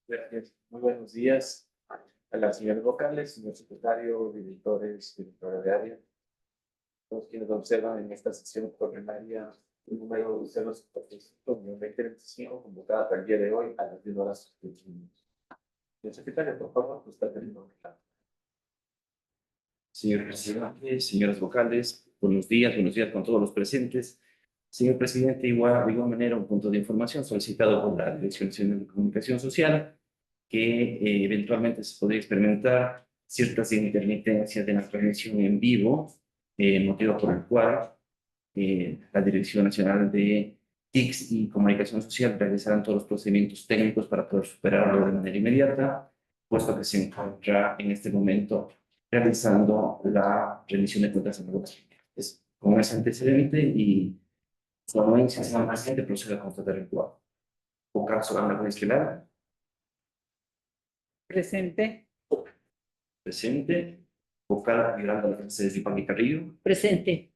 Gracias. Muy buenos días a las señoras vocales, señor secretario, directores, directora de área, todos quienes observan en esta sesión ordinaria el número 075-2025, convocada para el día de hoy a las 10 horas. Señor secretario, por favor, usted terminó. Señor presidente, señoras vocales, buenos días con todos los presentes. Señor presidente, de igual manera, un punto de información solicitado por la Dirección Nacional de Comunicación Social, que eventualmente se podría experimentar ciertas intermitencias de la transmisión en vivo, motivo por el cual la Dirección Nacional de TICS y Comunicación Social realizarán todos los procedimientos técnicos para poder superarlo de manera inmediata, puesto que se encuentra en este momento realizando la rendición de cuentas en algunas clientes. Con ese antecedente y su anuencia, señor presidente, procede a constatar el cuadro. O caso Ana Esquilar, Presente. presente. Vocal Yolanda Mercedes de Pagui Carrillo, Presente.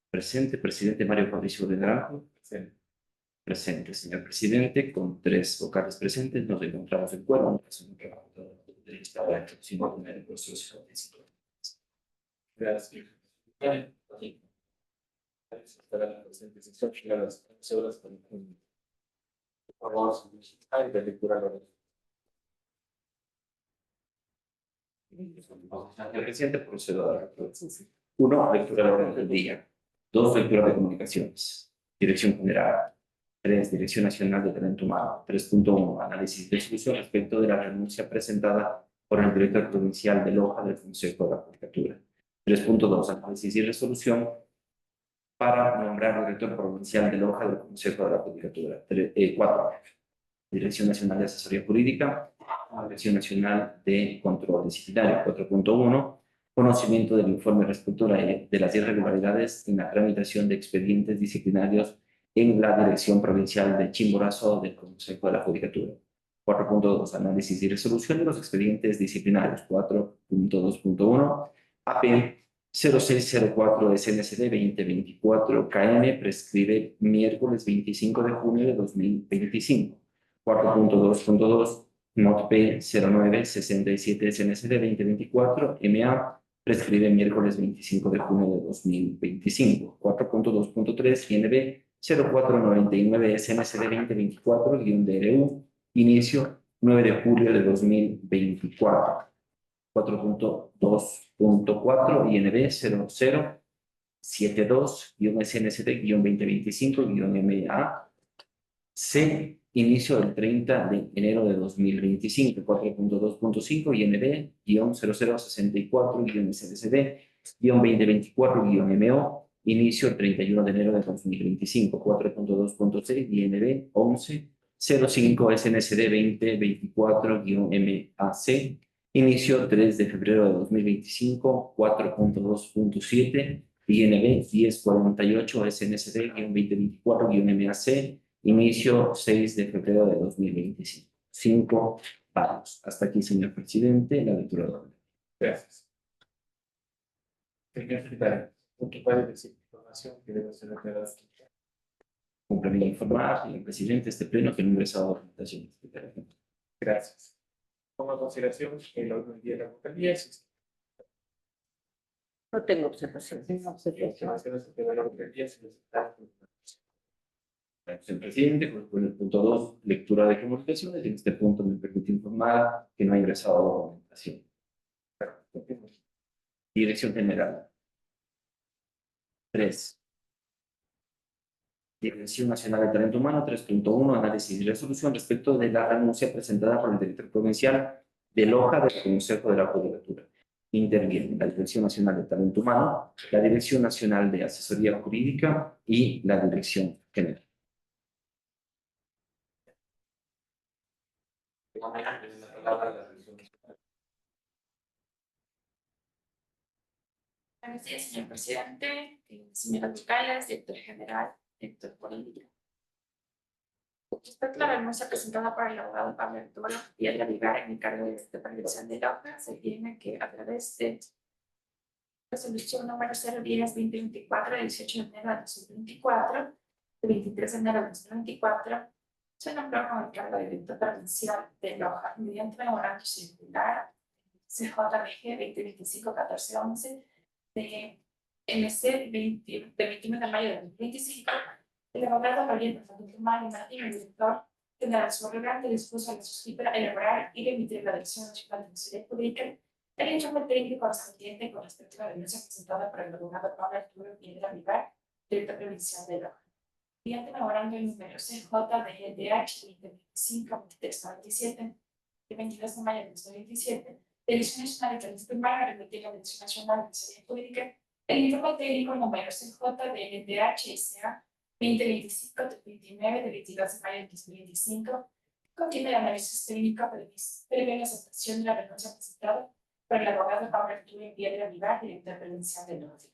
presente. Presidente Mario Fabricio de Naranjo, Presente. presente. Señor presidente, con 3 vocales presentes, nos encontramos en cuerpo. Gracias. Para la presente sesión, a las 11 horas con por favor, de lectura a la Señor presidente, procedo a la lectura. 1. Lectura del orden del día. 2. Lectura de comunicaciones. Dirección general. 3. Dirección Nacional de Talento Humano. 3.1. Análisis de discusión respecto de la renuncia presentada por el director provincial de Loja del Consejo de la Judicatura. 3.2. Análisis y resolución para nombrar director provincial de Loja del Consejo de la Judicatura. 4. Dirección Nacional de Asesoría Jurídica, Dirección Nacional de Control Disciplinario. 4.1. Conocimiento del informe respecto de las irregularidades en la tramitación de expedientes disciplinarios en la Dirección Provincial de Chimborazo del Consejo de la Judicatura. 4.2. Análisis y resolución de los expedientes disciplinarios. 4.2.1. AP 0604 SNCD 2024 KM prescribe miércoles 25 de junio de 2025. 4.2.2 Not P 0967 SNCD 2024 MA prescribe miércoles 25 de junio de 2025. 4.2.3 INB 0499 SNCD 2024-DRU inicio 9 de julio de 2024. 4.2.4 INB 0072-SNCD-2025-MA C inicio del 30 de enero de 2025. 4.2.5 INB-0064-SNCD-2024-MO inicio el 31 de enero de 2025. 4.2.6 INB 1105 SNCD 2024-MAC inicio 3 de febrero de 2025. 4.2.7 INB 1048 SNCD-2024-MAC inicio 6 de febrero de 2025. 5 paros. Hasta aquí, señor presidente, la lectura de orden. Gracias. Señor secretario, punto cuál es la información que debe ser aclarada. Complemento informar, señor presidente, este pleno que no ha ingresado documentación. Gracias. Toma en consideración el orden del día de la vocalía. No tengo observación. Señor presidente, con el punto 2, lectura de comunicaciones. En este punto me permite informar que no ha ingresado documentación. Dirección general. 3. Dirección Nacional de Talento Humano. 3.1. Análisis y resolución respecto de la renuncia presentada por el director provincial de Loja del Consejo de la Judicatura. Intervienen la Dirección Nacional de Talento Humano, la Dirección Nacional de Asesoría Jurídica y la Dirección General. Buenos días, señor presidente, señoras vocales, director general, director político. Respecto a la renuncia presentada por el abogado Pablo Arturo y el Avivar en el cargo de supervisión de Loja, se tiene que a través de resolución número 010-2024 de 18 de enero de 2024, de 23 de enero de 2024, Se nombró como el cargo de director provincial de Loja mediante memorando circular CJBG 2025-1411 de MC 20, de 21 de mayo de 2025. El abogado Gabriel Martín Martín, el director general subrogante, dispuso a la suscriptora elaborar y remitir la Dirección Nacional de Seguridad Pública el informe técnico correspondiente con respecto a la denuncia presentada por el abogado Pablo Arturo Piedra Vivar, director provincial de Loja. Mediante memorando el número CJDH 2025-2397 de 22 de mayo de 2027, la Dirección Nacional de Tránsito Urbano remitió a la Dirección Nacional de Seguridad Pública el informe técnico número CJDH SA 2025-29 de 22 de mayo de 2025, contiene el análisis técnico previo la aceptación de la renuncia presentada por el abogado Pablo Arturo Piedra Vivar, director provincial de Loja.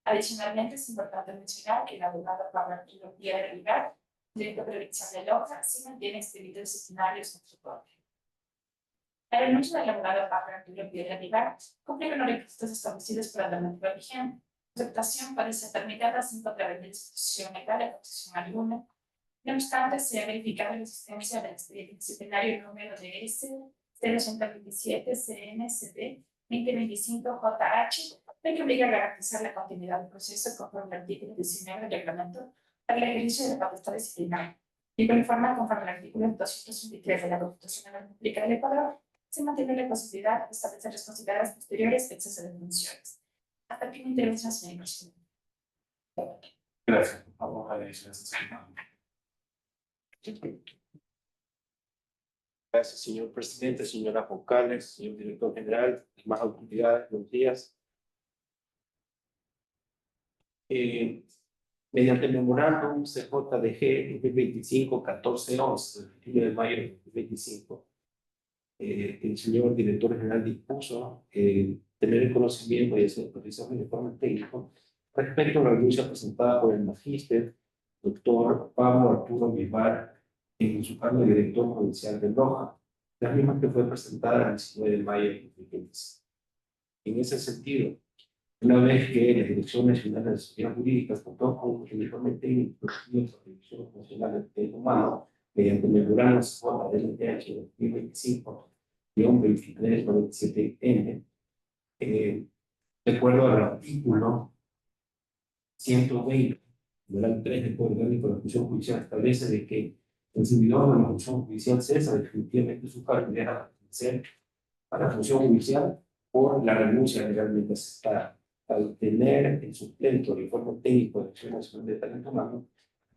Adicionalmente, es importante mencionar que el abogado Pablo Arturo Piedra Vivar, director provincial de Loja, sí mantiene expedientes disciplinarios en su poder. La renuncia del abogado Pablo Arturo Piedra Vivar cumple con los requisitos establecidos por la normativa vigente. Su aceptación puede ser permitida sin contravenir disposición legal de protección alguna. No obstante, se ha verificado la existencia del expediente disciplinario número de S 027 CNCD 2025-JH, que obliga a garantizar la continuidad del proceso conforme al artículo 19 del reglamento para el ejercicio de la potestad disciplinaria. Y conforme al artículo 223 de la Constitución de la República del Ecuador, se mantiene la posibilidad de establecer responsabilidades posteriores de exceso de funciones. Hasta aquí mi intervención, señor presidente. Gracias. Vamos a la edición. Gracias, señor presidente, señoras vocales, señor director general, demás autoridades, buenos días. Mediante el memorándum CJDG 2025-1411, del 21 de mayo de 2025, el señor director general dispuso tener el conocimiento y hacer autorización de informe técnico respecto a la renuncia presentada por el magíster doctor Pablo Arturo Vivar en su cargo de director provincial de Loja, la misma que fue presentada el 19 de mayo de 2015. En ese sentido, una vez que la Dirección Nacional de Seguridad Jurídica contó con el informe técnico de la Dirección Nacional de Derechos Humanos mediante el memorando JDLTH 2025-2397N, de acuerdo al artículo 120, numeral 3 del Código Orgánico de la Función Judicial, establece de que el servidor de la función judicial cesa definitivamente su cargo y deja de pertenecer a la función judicial por la renuncia legalmente aceptada. Al tener en su pleno el informe técnico de la Dirección Nacional de Talento Humano,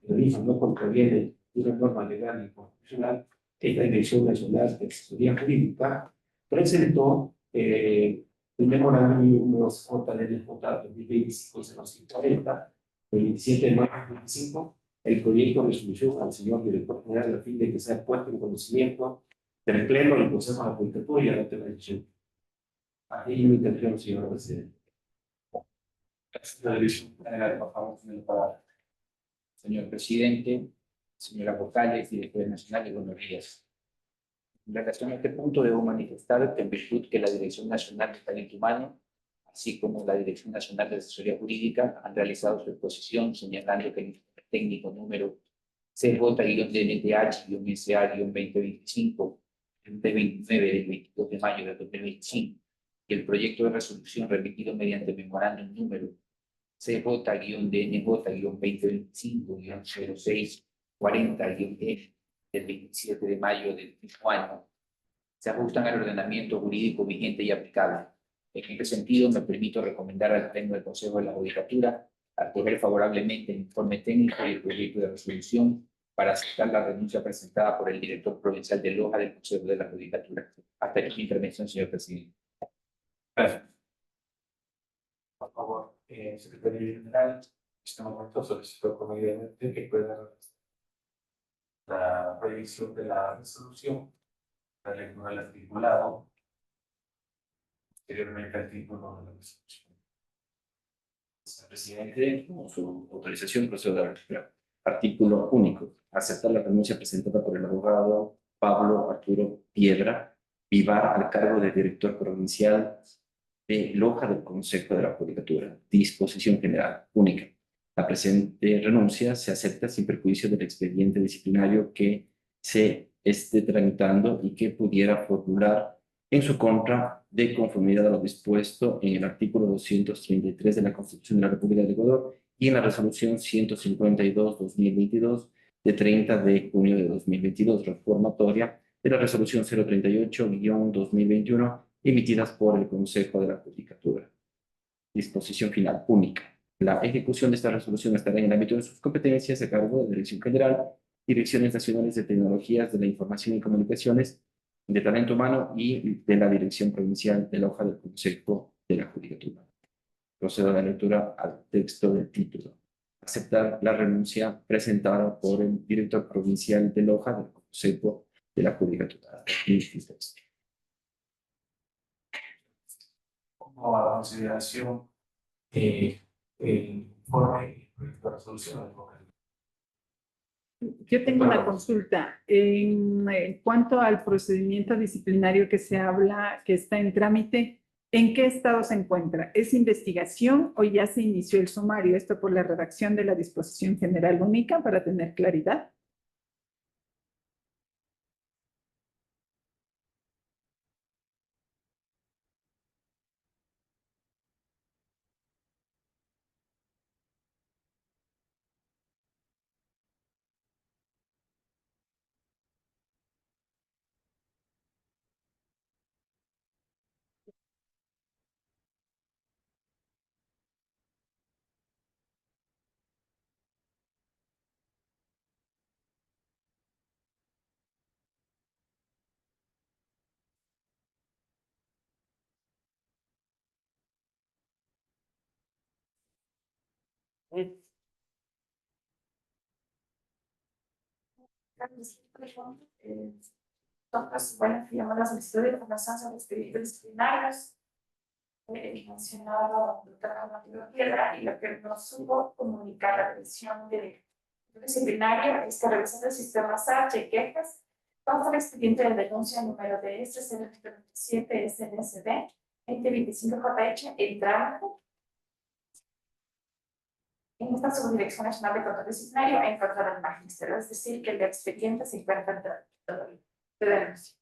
el mismo no contraviene una norma legal y constitucional, esta Dirección Nacional de Asesoría Jurídica presentó el memorándum número JDLJ 2025-0540, el 27 de mayo de 2025, el proyecto de resolución al señor director general a fin de que sea puesto en conocimiento del Pleno del Consejo de la Judicatura y a la decisión. Ahí mi intervención, señor presidente. La dirección general, por favor, tiene la palabra. Señor presidente, señora vocales, directora nacional de buenos días. En relación a este punto, debo manifestar que en virtud que la Dirección Nacional de Talento Humano, así como la Dirección Nacional de Asesoría Jurídica, han realizado su exposición señalando que el informe técnico número CJ-DNTH-SA-2025 de 29 del 22 de mayo de 2025 y el proyecto de resolución remitido mediante memorándum número CJ-DNJ-2025-0640-E del 27 de mayo del mismo año, se ajustan al ordenamiento jurídico vigente y aplicable. En este sentido, me permito recomendar al Pleno del Consejo de la Judicatura acoger favorablemente el informe técnico y el proyecto de resolución para aceptar la renuncia presentada por el director provincial de Loja del Consejo de la Judicatura. Hasta aquí mi intervención, señor presidente. Gracias. Por favor, secretario general, este momento solicito comedidamente que pueda la proyección de la resolución, la lectura del articulado, posteriormente al título de la resolución. Señor presidente, con su autorización procedo a la artículo único. Aceptar la renuncia presentada por el abogado Pablo Arturo Piedra Vivar al cargo de director provincial de Loja del Consejo de la Judicatura. Disposición general única. La presente renuncia se acepta sin perjuicio del expediente disciplinario que se esté tramitando y que pudiera formular en su contra de conformidad a lo dispuesto en el artículo 233 de la Constitución de la República del Ecuador y en la resolución 152-2022 de 30 de junio de 2022, reformatoria de la resolución 038-2021 emitidas por el Consejo de la Judicatura. Disposición final única. La ejecución de esta resolución estará en el ámbito de sus competencias a cargo de la Dirección General, Direcciones Nacionales de Tecnologías de la Información y Comunicaciones, de Talento Humano y de la Dirección Provincial de la Hoja del Consejo de la Judicatura. Procedo a la lectura al texto del título. Aceptar la renuncia presentada por el director provincial de la Hoja del Consejo de la Judicatura. Como a consideración el informe de resolución. Yo tengo una consulta. En cuanto al procedimiento disciplinario que se habla, que está en trámite, ¿en qué estado se encuentra? ¿Es investigación o ya se inició el sumario? Esto por la redacción de la disposición general única para tener claridad. Entonces, bueno, firmamos la solicitud de información sobre expedientes disciplinarios mencionado doctora Matilde Piedra y lo que nos supo comunicar la Dirección de Disciplinario es que revisando el sistema SAT de quejas, consta el expediente de denuncia número de S027 SNSD 2025JH en trámite en esta Subdirección Nacional de Control Disciplinario en contra del magisterio, es decir, que el expediente se encuentra de denuncia.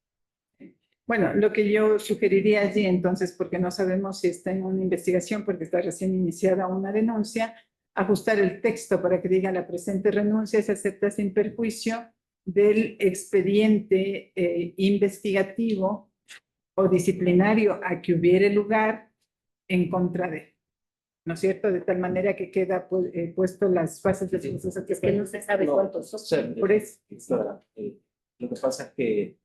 Bueno, lo que yo sugeriría allí entonces, porque no sabemos si está en una investigación, porque está recién iniciada una denuncia, ajustar el texto para que diga la presente renuncia se acepta sin perjuicio del expediente investigativo o disciplinario a que hubiere lugar en contra de, ¿no es cierto? De tal manera que queda puesto las fases de proceso que Es que no se sabe cuántos son. por eso. Lo que pasa es que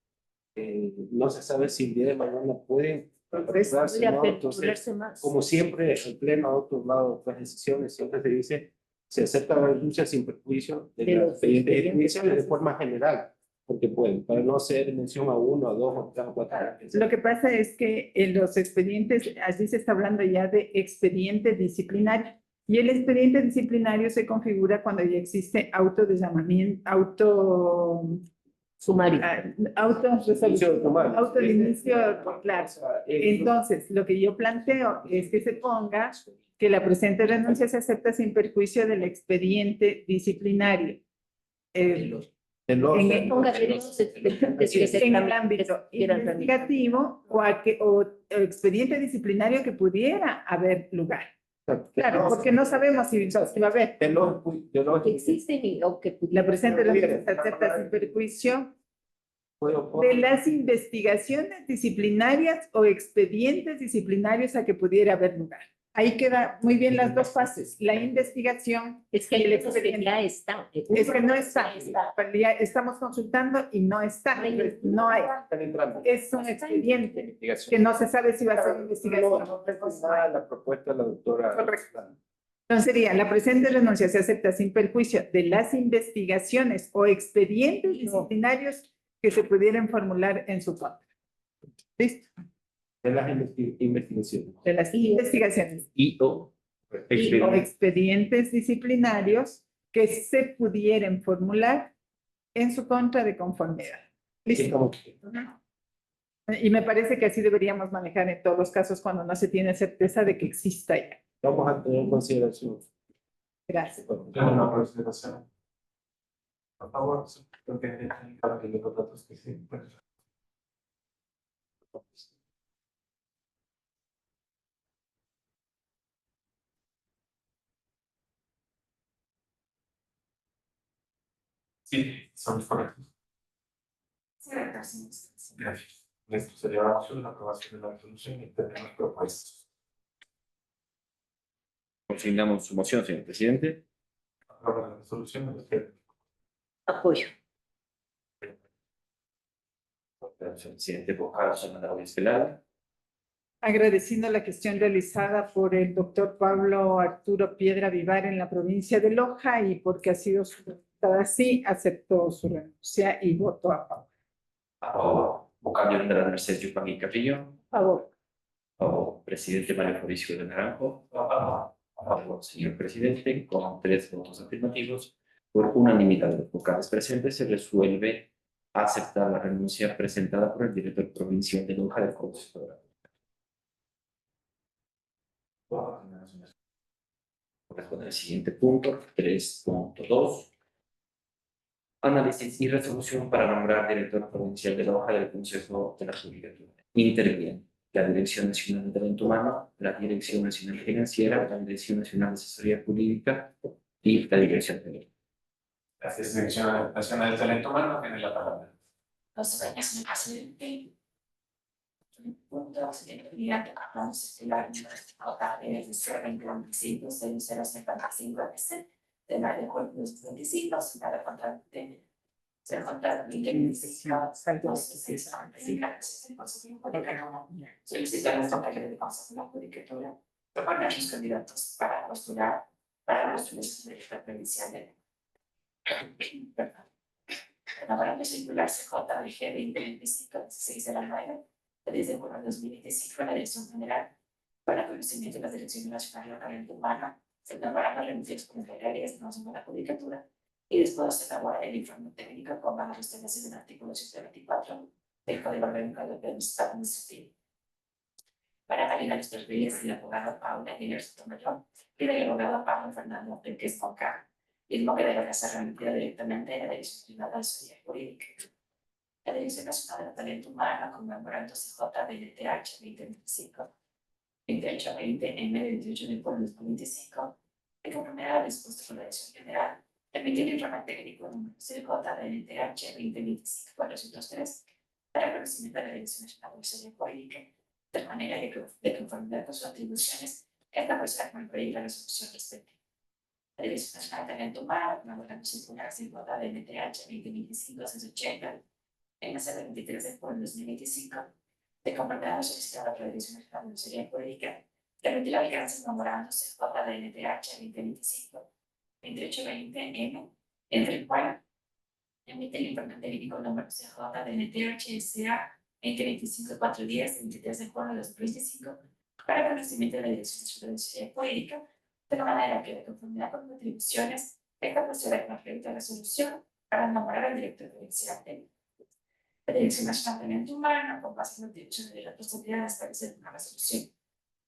no se sabe si el día de mañana pueden aperturarse, Podría ¿no? Entonces, aperturarse más. como siempre, el Pleno ha tomado otras decisiones, siempre se dice, se acepta la denuncia sin perjuicio de De la los expediente expedientes. judicial de forma general, porque pueden, para no hacer mención a uno, a dos, o tres, o cuatro. Lo que pasa es que en los expedientes, allí se está hablando ya de expediente disciplinario, y el expediente disciplinario se configura cuando ya existe Sumario. autorresolución, autoinicio, claro. Entonces, Entonces, lo que yo planteo es que se ponga que la presente renuncia se acepta sin perjuicio del expediente disciplinario. En el ámbito investigativo o expediente disciplinario que pudiera haber lugar. Claro, porque no sabemos si va a haber. Que existen y o que La presente renuncia se acepta sin perjuicio de las investigaciones disciplinarias o expedientes disciplinarios a que pudiera haber lugar. Ahí queda muy bien las dos fases, la investigación es que y el hay cosas que expediente. ya están. Es que no está, pero ya estamos consultando y no está, no hay. Es un expediente que no se sabe si va a ser investigación. La propuesta de la doctora. Correcto. Entonces sería, la presente renuncia se acepta sin perjuicio de las investigaciones o expedientes disciplinarios que se pudieran formular en su contra. ¿Listo? De las investigaciones. De las investigaciones Y o o expedientes disciplinarios que se pudieran formular en su contra de conformidad. ¿Listo? Y me parece que así deberíamos manejar en todos los casos cuando no se tiene certeza de que exista ya. Vamos a tener en consideración. Gracias. Una consideración. Por favor, porque para que los datos que se encuentran. Sí, son correctos. Sí, rector, sí, sí. Gracias. Esto sería la moción, la aprobación de la resolución y tenemos propuestas. Consignamos su moción, señor presidente. Aprueba la resolución. Apoyo. Señor presidente, vocal, señor Manuel Espelar. Agradeciendo la gestión realizada por el doctor Pablo Arturo Piedra Vivar en la provincia de Loja y porque ha sido solicitada así, aceptó su renuncia y votó a favor. A favor. Vocal de Honorable Sergio Joaquín Carrillo. A favor. A favor. Presidente Mario Mauricio de Naranjo. A favor, señor presidente, con 3 votos afirmativos, por unanimidad de los vocales presentes, se resuelve aceptar la renuncia presentada por el director provincial de Loja del Consejo. Corresponde al siguiente punto, 3.2. Análisis y resolución para nombrar director provincial de Loja del Consejo de la Judicatura. Interviene la Dirección Nacional de Talento Humano, la Dirección Nacional Financiera, la Dirección Nacional de Asesoría Jurídica y la Dirección de Ley. Gracias, Dirección Nacional de Talento Humano, tiene la palabra. Los dueños del presidente. Punto, actividad de actos estelares de ser 2025, 0075 S, de la de acuerdo 2025, se da contra de se contra de solicitar la Secretaría de Consejo de la Judicatura proponer a los candidatos para postular para los elecciones provinciales. Para circular CJDG 2025, 16 de la 9, desde junio de 2025, la Dirección General para conocimiento de la Dirección Nacional de Talento Humano se nombrarán las renuncias comunitarias no son la Judicatura y después se elabora el informe técnico con bajo los establecidos en el artículo 124 del Código Orgánico del Estado Administrativo. Para validar los perfiles del abogado Paula Aguilar Sotomayor y del abogado Pablo Fernando Enriquez Conca, mismo que deberá ser remitido directamente a la Dirección General de Asesoría Jurídica. La Dirección Nacional de Talento Humano, conmemorando CJDLTH 2025, 2820 M 28 de julio de 2025, de conformidad dispuesto por la Dirección General, emitir el informe técnico número CJDLTH 2025-403 para el conocimiento de la Dirección Nacional de Asesoría Jurídica, de manera que, de conformidad con sus atribuciones, esta persona con el proyecto de resolución respectiva. La Dirección Nacional de Talento Humano, conmemorando circular CJDLTH 2025-680, en la sede 23 de julio de 2025, de conformidad solicitada por la Dirección Nacional de Asesoría Jurídica, permitir la vigencia memorándose JDLTH 2025-2820M, entre el cual emite el informe técnico número CJDLTH SA 2025-410, 23 de julio de 2025, para conocimiento de la Dirección Nacional de Asesoría Jurídica, de la manera que, de conformidad con las atribuciones, esta procede con el proyecto de resolución para nombrar al director provincial de la Dirección Nacional de Talento Humano, con base en la atribución de la responsabilidad establecida en la resolución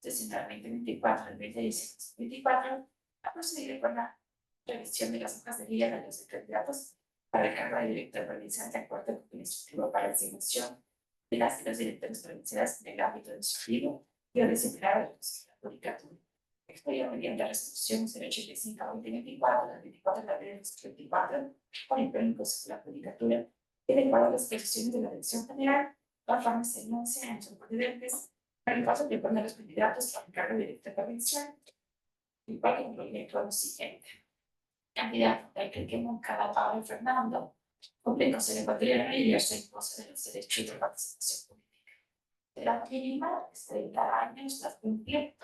60-2024 del 2024, a proceder con la revisión de las hojas de guía de los candidatos para el cargo de director provincial de acuerdo con el instructivo para la designación de las y los directores provinciales en el ámbito administrativo y el disciplinario de la Judicatura. Expedia mediante la resolución 085-2024 del 24 de abril de 2024 por el pleno Consejo de la Judicatura y de acuerdo a las posiciones de la Dirección General, la forma se enuncia en sus procedentes para el caso de poner los candidatos para el cargo de director provincial, el cual incluye lo siguiente. Candidato Enrique Moncada Pablo Fernando, cumple con ser ecuatoriano y ejerce en goce de los derechos de participación política. De la mínima es 30 años, las cumple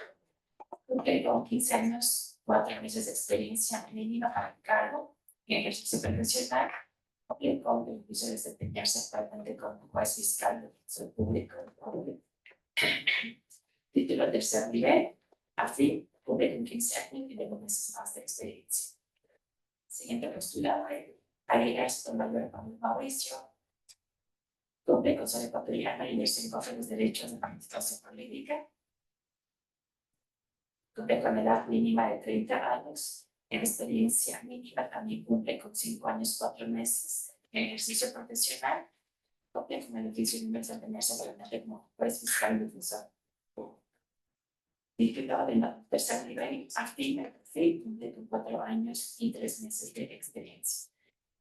con 15 años, 4 meses de experiencia mínima para el cargo y ejercicio profesional, cumple con el juicio de desempeñarse actualmente como juez fiscal del Ministerio Público. Título tercer nivel, así cumple con 15 años y 9 meses más de experiencia. Siguiente postulado, Aguilar Sotomayor Pablo Mauricio, cumple con ser ecuatoriano y ejerce en goce de los derechos de participación política. Cumple con edad mínima de 30 años, en experiencia mínima también cumple con 5 años, 4 meses en ejercicio profesional, cumple con el oficio universal de permanente como juez fiscal y defensor. Titulado en la tercer nivel, afín al perfil, cumple con 4 años y 3 meses de experiencia.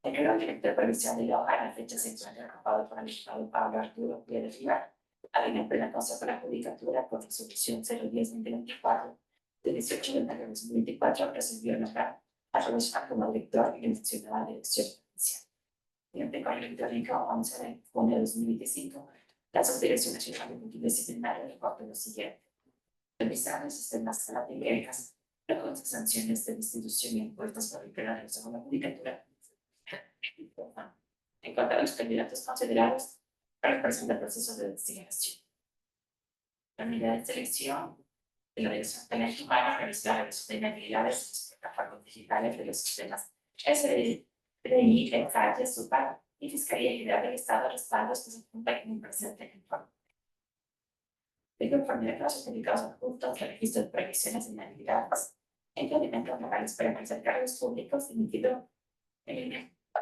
El nuevo director provincial de Loja, a la fecha se encuentra ocupado por el Estado Pablo Arturo Pérez de Rivar, en plena consejo de la Judicatura por resolución 010-2024 de 18 de mayo de 2024, recibió nombrar a Rosa como director y mencionada dirección provincial. Mediante con el electrónico 11 de junio de 2025, la Subdirección Nacional de Cultura Disciplinaria reporta lo siguiente: revisar los sistemas técnicas, con sanciones de institución y impuestos por el pleno de la Judicatura. En cuanto a los candidatos considerados para presentar procesos de investigación. La unidad de selección de la Dirección de Talento Humano revisar las sostenibilidades de las plataformas digitales de los sistemas SDI, EFAT, SUPA y Fiscalía General del Estado, respaldos que se cumplan en el presente informe. De conformidad con los certificados adjuntos del registro de previsiones de inhabilidades, impedimentos legales para ejercer cargos públicos emitido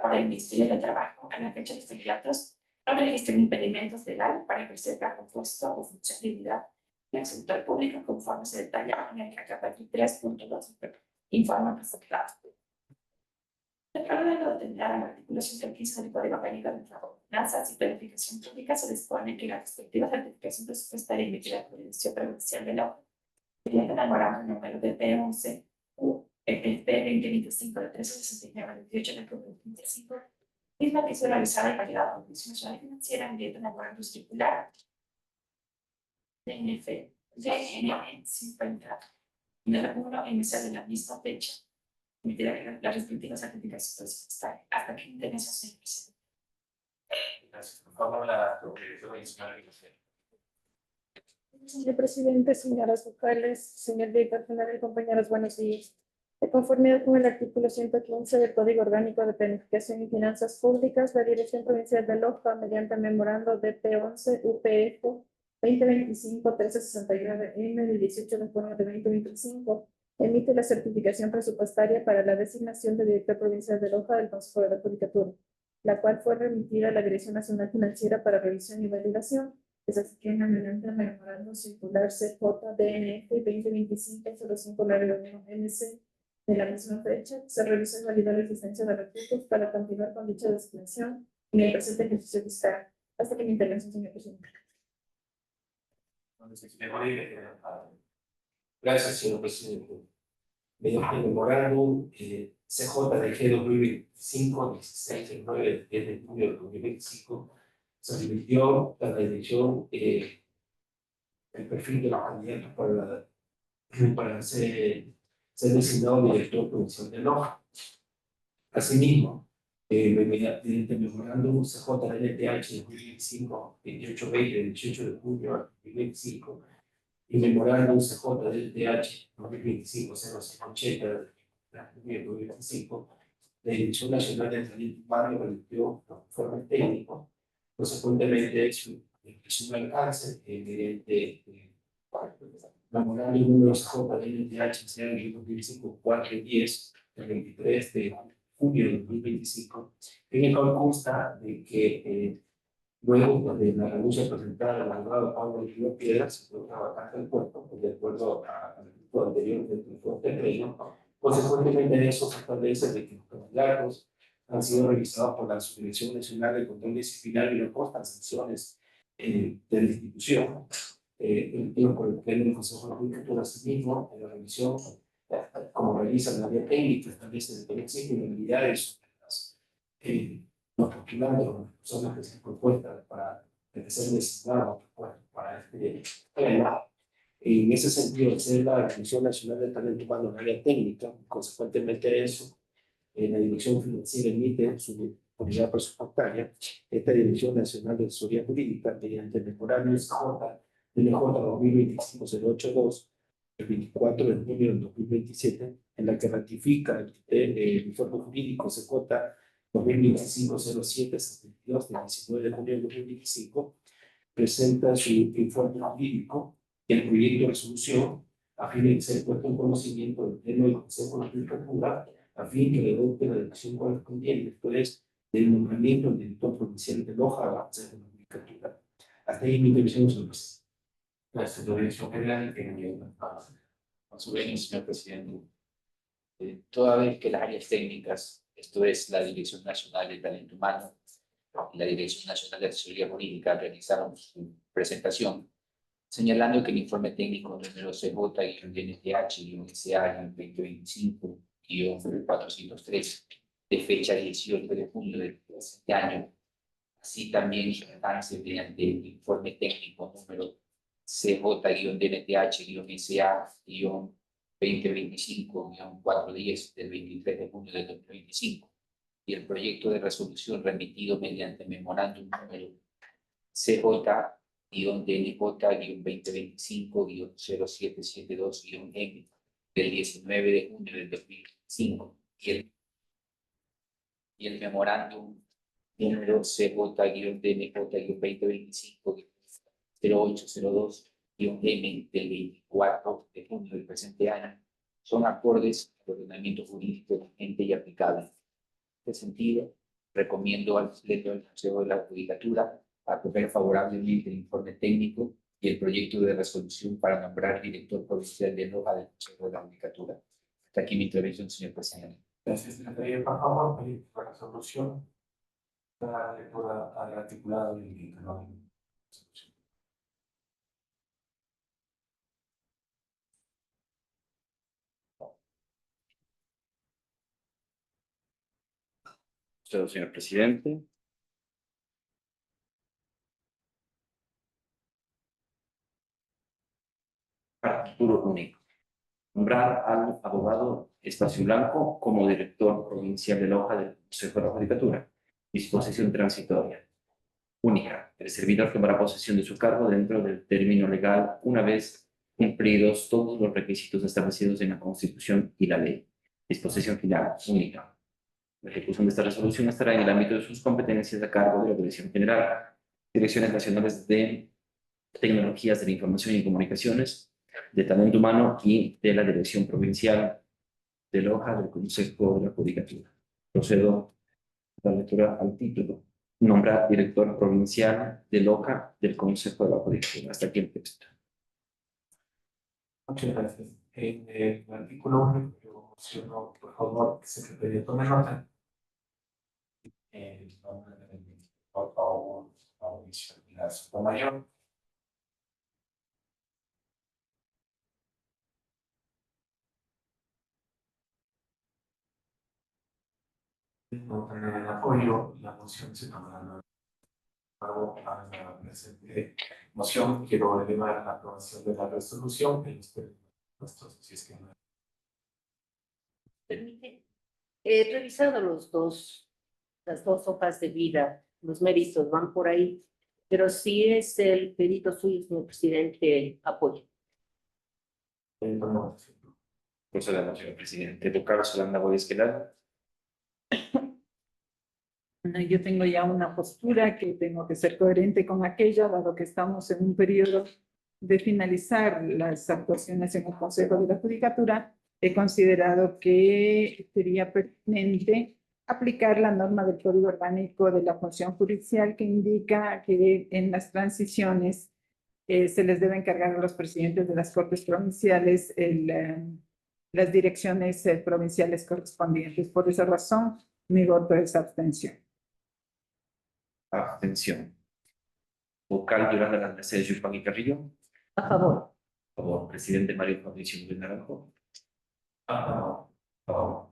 por el Ministerio de Trabajo a la fecha de los candidatos no registran impedimentos legales para ejercer cargo, puesto o funcionalidad en el sector público conforme se detalla en el capítulo 3.2 informe presentado. El programa determinado en el artículo 115 del Código Penal de Trabajo, finanzas y planificación pública se dispone que la respectiva certificación presupuestaria emitida por el Ministerio Provincial de Loja, mediante memorando número de P11 UEP 2025 de 1369-28 del Código 25, misma que fue realizada y validada por la Comisión Nacional Financiera mediante memorando circular DNF DNN 50 número 1 emisora de la misma fecha, emitida la respectiva certificación presupuestaria hasta que intervención se presente. Gracias. Por favor, la Dirección Nacional de Señor presidente, señoras vocales, señor director general, compañeros, buenos días. De conformidad con el artículo 115 del Código Orgánico de Planificación y Finanzas Públicas, la Dirección Provincial de Loja, mediante memorando DP11 UPF 2025-1369M de 18 de junio de 2025, emite la certificación presupuestaria para la designación de director provincial de Loja del Consejo de la Judicatura, la cual fue remitida a la Dirección Nacional Financiera para revisión y validación, que se asigna mediante el memorando circular CJDNF 2025-0591MC de la misma fecha. Se revisó y validó la existencia de recursos para continuar con dicha designación en el presente ejercicio fiscal. Hasta que mi intervención, señor presidente. Gracias, señor presidente. Mediante el memorándum CJDG 2025, 16 del 9 de junio de 2025, se remitió a la dirección el perfil de los candidatos para ser designado director provincial de Loja. Asimismo, mediante el memorándum CJLTH 2025, 2820, 18 de junio de 2025, y memorándum CJLTH 2025, 0580 de junio de 2025, la Dirección Nacional de Talento Humano remitió los informes técnicos. Consecuentemente, su alcance mediante memorándum número CJLTH 2025-410 del 23 de junio de 2025, en el cual consta de que luego de la renuncia presentada al abogado Pablo Arturo Piedras, se produjo una vacante del puesto, de acuerdo al artículo anterior del terreno. Consecuentemente de eso se establece de que los candidatos han sido revisados por la Subdirección Nacional de Control Disciplinario y no constan sanciones de la institución, emitido por el Pleno del Consejo de la Judicatura. Asimismo, en la revisión, como realiza la vía técnica, establece que no existen inhabilidades sobre los postulantes o las personas que se han propuesto para ser designados para este tema. En ese sentido, ser la Dirección Nacional de Talento Humano en área técnica, consecuentemente a eso, la Dirección Financiera emite su unidad presupuestaria. Esta Dirección Nacional de Asesoría Jurídica, mediante el memorándum DNJ 2025-082, el 24 de junio del 2027, en la que ratifica el informe jurídico CJ 2025-07-72 del 19 de junio del 2025, presenta su informe jurídico y el proyecto de resolución a fin de ser puesto en conocimiento del Pleno del Consejo de la Judicatura, a fin que le adopte la decisión correspondiente, después del nombramiento del director provincial de Loja al Consejo de la Judicatura. Hasta ahí mi intervención, señor presidente. Gracias, la Dirección General. Con su venia, señor presidente. Toda vez que las áreas técnicas, esto es la Dirección Nacional de Talento Humano y la Dirección Nacional de Asesoría Jurídica, realizaron su presentación, señalando que el informe técnico número CJ-DNTH-SA-2025-403 de fecha 18 de junio de este año, así también avance mediante el informe técnico número CJ-DNTH-SA-2025-410 del 23 de junio de 2025 y el proyecto de resolución remitido mediante memorándum número CJ-DNJ-2025-0772-M del 19 de junio del 2025 y el memorándum número CJ-2025-0802-M del 24 de junio del presente año son acordes al ordenamiento jurídico vigente y aplicable. En este sentido, recomiendo al Pleno del Consejo de la Judicatura acoger favorablemente el informe técnico y el proyecto de resolución para nombrar director provincial de Loja del Consejo de la Judicatura. Hasta aquí mi intervención, señor presidente. Gracias, secretaría. Por favor, pedir la resolución. La lectura al articulado y canónico. Usted, señor presidente. Artículo único. Nombrar al abogado Espacio Blanco como director provincial de Loja del Consejo de la Judicatura. Disposición transitoria. Única. El servidor tomará posesión de su cargo dentro del término legal una vez cumplidos todos los requisitos establecidos en la Constitución y la ley. Disposición final. Única. La ejecución de esta resolución estará en el ámbito de sus competencias a cargo de la Dirección General, Direcciones Nacionales de Tecnologías de la Información y Comunicaciones, de Talento Humano y de la Dirección Provincial de Loja del Consejo de la Judicatura. Procedo a la lectura al título. Nombrar director provincial de Loja del Consejo de la Judicatura. Hasta aquí el texto. Muchas gracias. En el artículo 1, yo menciono, por favor, que secretaría tome nota. El nombre del director, Mauricio Aguilar Sotomayor. No tener el apoyo, la moción se tomará nuevo a la presente moción. Quiero elevar la aprobación de la resolución en los términos si es que no. Permite. He revisado las dos hojas de vida, los méritos van por ahí, pero si es el pedido suyo, señor presidente, apoyo. Procedemos, señor presidente. Don Carlos Solanda Boyesquelar. Yo tengo ya una postura que tengo que ser coherente con aquella, dado que estamos en un periodo de finalizar las actuaciones en el Consejo de la Judicatura. He considerado que sería pertinente aplicar la norma del Código Orgánico de la Función Judicial que indica que en las transiciones se les debe encargar a los presidentes de las Cortes Provinciales las direcciones provinciales correspondientes. Por esa razón, mi voto es abstención. Abstención. Vocal Yolanda de las Mercedes Yupan y Carrillo. A favor. Por favor, presidente Mario Fabricio Luis Naranjo. A favor.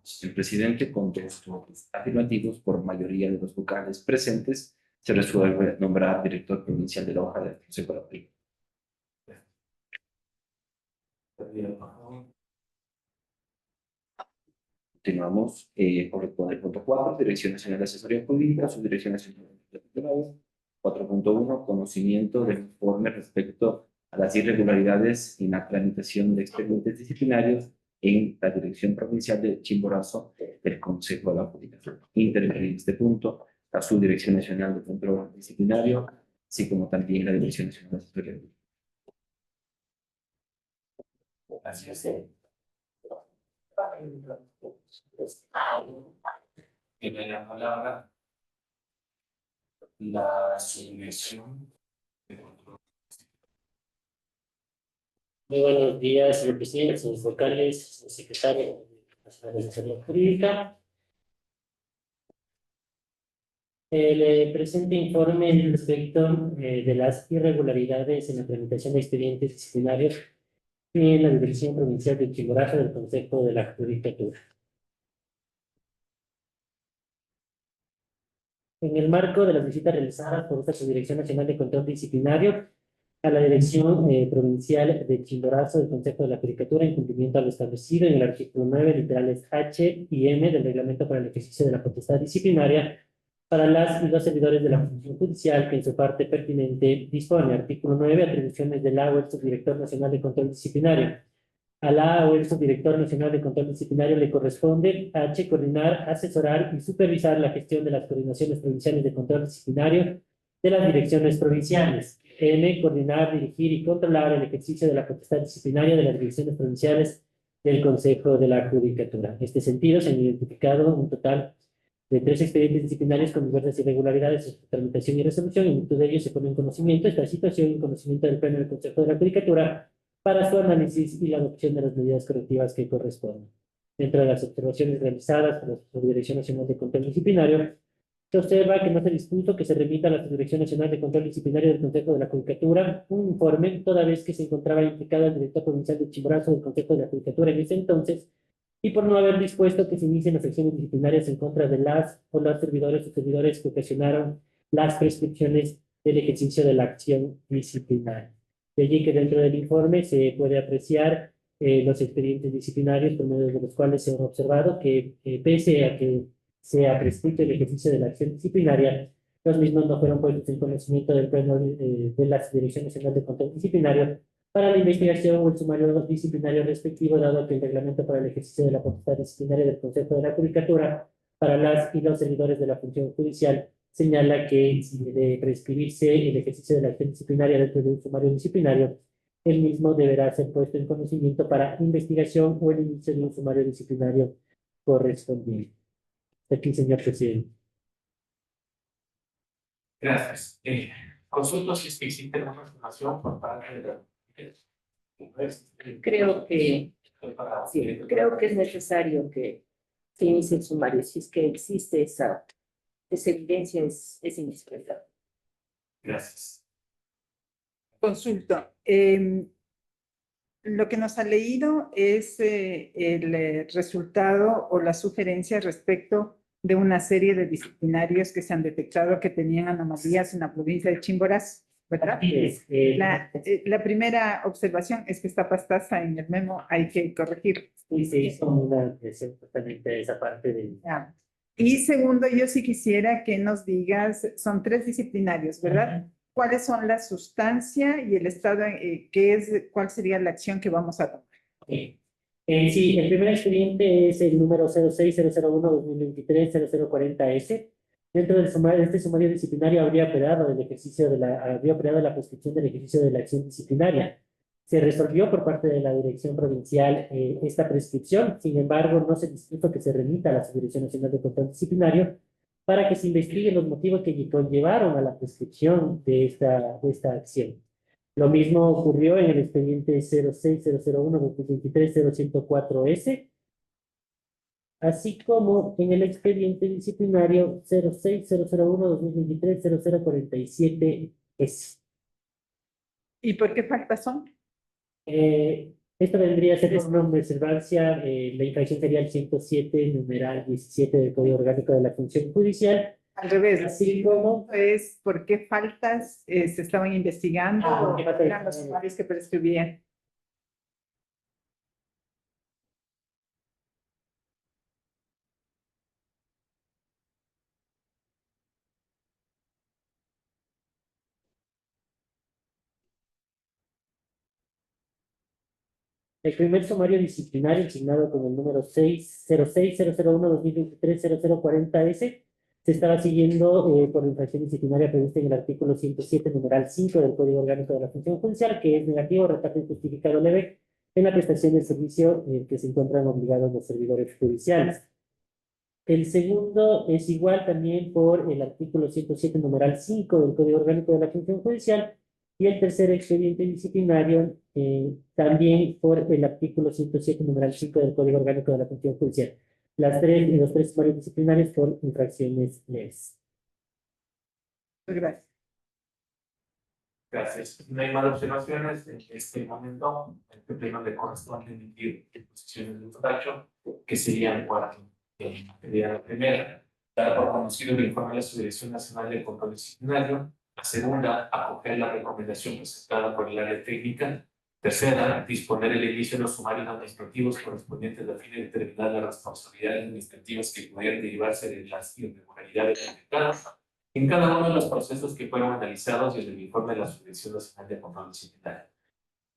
Señor presidente, con dos votos afirmativos por mayoría de los vocales presentes, se resuelve nombrar director provincial de Loja del Consejo de la Judicatura. Continuamos con el punto 4, Dirección Nacional de Asesoría Jurídica, Subdirección Nacional de Asesoría 4.1, conocimiento del informe respecto a las irregularidades en la tramitación de expedientes disciplinarios en la Dirección Provincial de Chimborazo del Consejo de la Judicatura. Interviene en este punto la Subdirección Nacional de Control Disciplinario, así como también la Dirección Nacional de Asesoría Jurídica. Así es. Tiene la palabra la subvención de control. Muy buenos días, señor presidente, señores vocales, señor secretario nacional de Asesoría Jurídica. El presente informe respecto de las irregularidades en la tramitación de expedientes disciplinarios en la Dirección Provincial de Chimborazo del Consejo de la Judicatura. En el marco de las visitas realizadas por esta Subdirección Nacional de Control Disciplinario a la Dirección Provincial de Chimborazo del Consejo de la Judicatura, en cumplimiento a lo establecido en el artículo 9, literales H y M del Reglamento para el Ejercicio de la Potestad Disciplinaria para las y los servidores de la función judicial, que en su parte pertinente dispone. Artículo 9, atribuciones del A o el Subdirector Nacional de Control Disciplinario. A la A o el Subdirector Nacional de Control Disciplinario le corresponde: H, coordinar, asesorar y supervisar la gestión de las coordinaciones provinciales de control disciplinario de las direcciones provinciales. N, coordinar, dirigir y controlar el ejercicio de la potestad disciplinaria de las direcciones provinciales del Consejo de la Judicatura. En este sentido, se han identificado un total de 3 expedientes disciplinarios con diversas irregularidades en su tramitación y resolución. En virtud de ello, se pone en conocimiento esta situación y en conocimiento del Pleno del Consejo de la Judicatura para su análisis y la adopción de las medidas correctivas que corresponden. Dentro de las observaciones realizadas por la Subdirección Nacional de Control Disciplinario, se observa que no se dispuso que se remita a la Subdirección Nacional de Control Disciplinario del Consejo de la Judicatura un informe, toda vez que se encontraba implicado el director provincial de Chimborazo del Consejo de la Judicatura en ese entonces, y por no haber dispuesto que se inicien las acciones disciplinarias en contra de las o los servidores o servidores que ocasionaron las prescripciones del ejercicio de la acción disciplinaria. De allí que dentro del informe se puede apreciar los expedientes disciplinarios por medio de los cuales se ha observado que pese a que se ha prescrito el ejercicio de la acción disciplinaria, los mismos no fueron puestos en conocimiento del Pleno de la Dirección Nacional de Control Disciplinario para la investigación o el sumario disciplinario respectivo, dado que el reglamento para el ejercicio de la potestad disciplinaria del Consejo de la Judicatura para las y los servidores de la función judicial señala que si debe prescribirse el ejercicio de la acción disciplinaria dentro de un sumario disciplinario, el mismo deberá ser puesto en conocimiento para investigación o el inicio de un sumario disciplinario correspondiente. Aquí, señor presidente. Gracias. Consulto si es que existe una información por parte de la... Creo que sí, creo que es necesario que se inicie el sumario. Si es que existe esa evidencia, es indispensable. Gracias. Consulto. Lo que nos ha leído es el resultado o la sugerencia respecto de una serie de disciplinarios que se han detectado que tenían anomalías en la provincia de Chimborazo, ¿verdad? Así es. La primera observación es que está pastaza en el memo, hay que corregir. Y se hizo una atención totalmente a esa parte del... Ya. Y segundo, yo sí quisiera que nos digas, son 3 disciplinarios, ¿verdad? ¿Cuáles son la sustancia y el estado, cuál sería la acción que vamos a tomar? Sí, el primer expediente es el número 06001-2023-0040S. Dentro del sumario, de este sumario disciplinario habría operado la prescripción del ejercicio de la acción disciplinaria. Se resolvió por parte de la Dirección Provincial esta prescripción. Sin embargo, no se dispuso que se remita a la Subdirección Nacional de Control Disciplinario para que se investiguen los motivos que conllevaron a la prescripción de esta acción. Lo mismo ocurrió en el expediente 06001-2023-0104S, así como en el expediente disciplinario 06001-2023-0047S. ¿Y por qué faltas son? Esto vendría a ser por una observancia, la infracción sería el 107, numeral 17 del Código Orgánico de la Función Judicial. Al revés, Así como... es por qué faltas se estaban investigando o eran los sumarios que prescribían. El primer sumario disciplinario, asignado con el número 06001-2023-0040S, se estaba siguiendo por la infracción disciplinaria prevista en el artículo 107, numeral 5 del Código Orgánico de la Función Judicial, que es negativo, retraso injustificado leve, en la prestación del servicio que se encuentran obligados los servidores judiciales. El segundo es igual también por el artículo 107, numeral 5 del Código Orgánico de la Función Judicial, y el tercer expediente disciplinario también por el artículo 107, numeral 5 del Código Orgánico de la Función Judicial. Los tres sumarios disciplinarios por infracciones leves. Gracias. Gracias. No hay más observaciones en este momento. En este pleno le corresponde emitir disposiciones de despacho, que serían 4. Sería la primera, dar por conocido el informe de la Subdirección Nacional de Control Disciplinario. La segunda, acoger la recomendación presentada por el área técnica. Tercera, disponer el inicio de los sumarios administrativos correspondientes a fin de determinar las responsabilidades administrativas que pudieran derivarse de las irregularidades detectadas en cada uno de los procesos que fueron analizados desde el informe de la Subdirección Nacional de Control Disciplinario.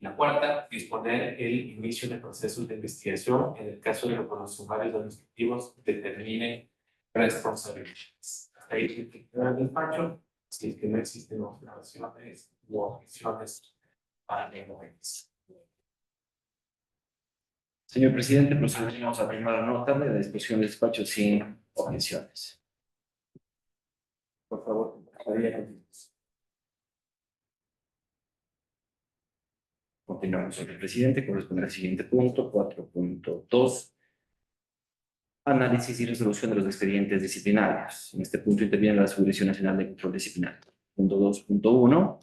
La cuarta, disponer el inicio de procesos de investigación en el caso de que los sumarios administrativos determinen responsabilidades. Hasta ahí se queda el despacho. Si es que no existen observaciones u objeciones para el momento. Señor presidente, procederemos a tomar nota de la disposición del despacho sin objeciones. Por favor, Continuamos, señor presidente, corresponde al siguiente punto, 4.2. Análisis y resolución de los expedientes disciplinarios. En este punto interviene la Subdirección Nacional de Control Disciplinario. Punto 2.1.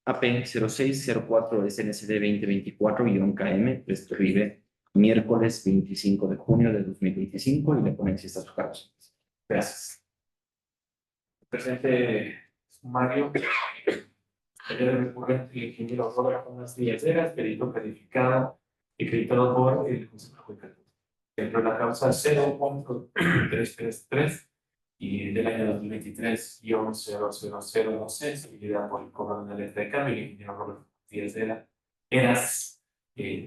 AP 0604 SNCD 2024-KM, prescribe miércoles 25 de junio de 2025 y la ponencia está a su cargo. Gracias. Presente sumario. El recurrente el ingeniero Robert Jonas Villaseras, perito calificado y acreditado por el Consejo Judicial. Dentro de la causa 0.333 y del año 2023-00012, seguida por el cobro de una letra de cambio, el ingeniero Robert Villaseras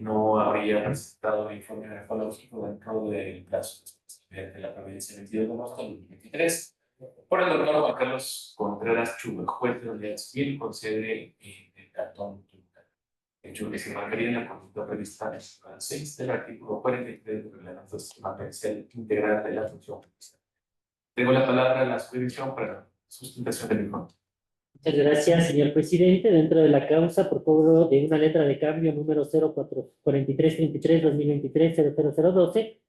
no habría presentado el informe grafológico dentro del plazo de la providencia 22 de agosto de 2023. Por el doctor Juan Carlos Contreras Chuga, juez de la unidad civil con sede en el Cantón Tulcán. El hecho que se marcaría en la conducta prevista en el 6 del artículo 43 del reglamento sistema penitenciario integral de la función judicial. Tengo la palabra a la subdirección para sustentación del informe. Muchas gracias, señor presidente. Dentro de la causa por cobro de una letra de cambio número 044333-2023-00012,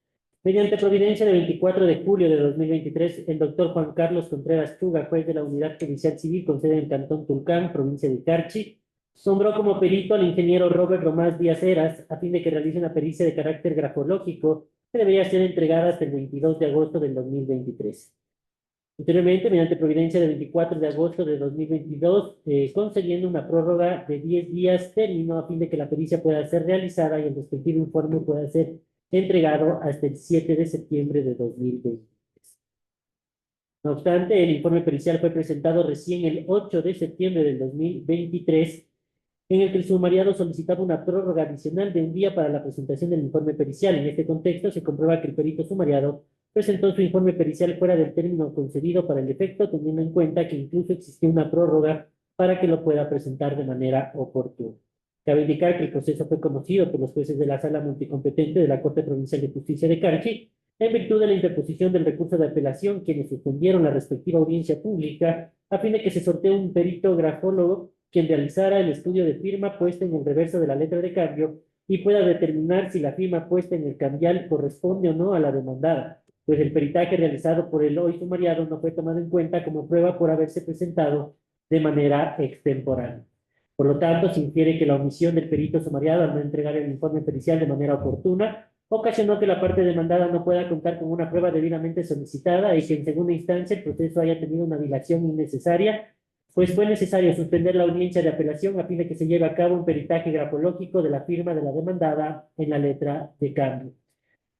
mediante providencia de 24 de julio de 2023, el doctor Juan Carlos Contreras Chuga, juez de la Unidad Judicial Civil con sede en Cantón Tulcán, provincia de Carchi, nombró como perito al ingeniero Robert Romás Díaz Heras a fin de que realice una pericia de carácter grafológico que debería ser entregada hasta el 22 de agosto del 2023. Anteriormente, mediante providencia de 24 de agosto de 2022, concediendo una prórroga de 10 días término a fin de que la pericia pueda ser realizada y el respectivo informe pueda ser entregado hasta el 7 de septiembre de 2023. No obstante, el informe pericial fue presentado recién el 8 de septiembre del 2023, en el que el sumariado solicitaba una prórroga adicional de un día para la presentación del informe pericial. En este contexto, se comprueba que el perito sumariado presentó su informe pericial fuera del término concedido para el efecto, teniendo en cuenta que incluso existía una prórroga para que lo pueda presentar de manera oportuna. Cabe indicar que el proceso fue conocido por los jueces de la Sala Multicompetente de la Corte Provincial de Justicia de Carchi, en virtud de la interposición del recurso de apelación, quienes suspendieron la respectiva audiencia pública, a fin de que se sortee un perito grafólogo quien realizara el estudio de firma puesta en el reverso de la letra de cambio y pueda determinar si la firma puesta en el cambial corresponde o no a la demandada, pues el peritaje realizado por el hoy sumariado no fue tomado en cuenta como prueba por haberse presentado de manera extemporánea. Por lo tanto, se infiere que la omisión del perito sumariado al no entregar el informe pericial de manera oportuna ocasionó que la parte demandada no pueda contar con una prueba debidamente solicitada y que en segunda instancia el proceso haya tenido una dilación innecesaria, pues fue necesario suspender la audiencia de apelación a fin de que se lleve a cabo un peritaje grafológico de la firma de la demandada en la letra de cambio.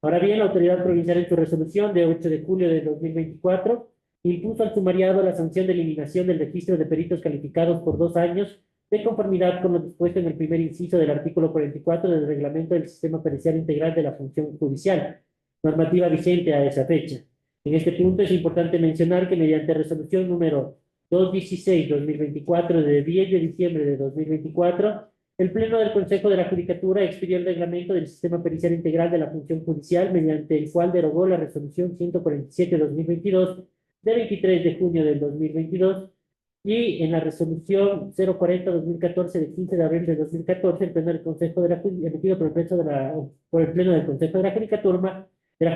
Ahora bien, la autoridad provincial en su resolución de 8 de julio de 2024 impuso al sumariado la sanción de eliminación del registro de peritos calificados por 2 años de conformidad con lo dispuesto en el primer inciso del artículo 44 del reglamento del Sistema Pericial Integral de la Función Judicial, normativa vigente a esa fecha. En este punto es importante mencionar que mediante resolución número 216-2024 de 10 de diciembre de 2024, El Pleno del Consejo de la Judicatura expidió el reglamento del Sistema Pericial Integral de la Función Judicial, mediante el cual derogó la resolución 147/2022 de 23 de junio del 2022 y en la resolución 040/2014 de 15 de abril de 2014, el Pleno del Consejo de la emitido por el Pleno del Consejo de la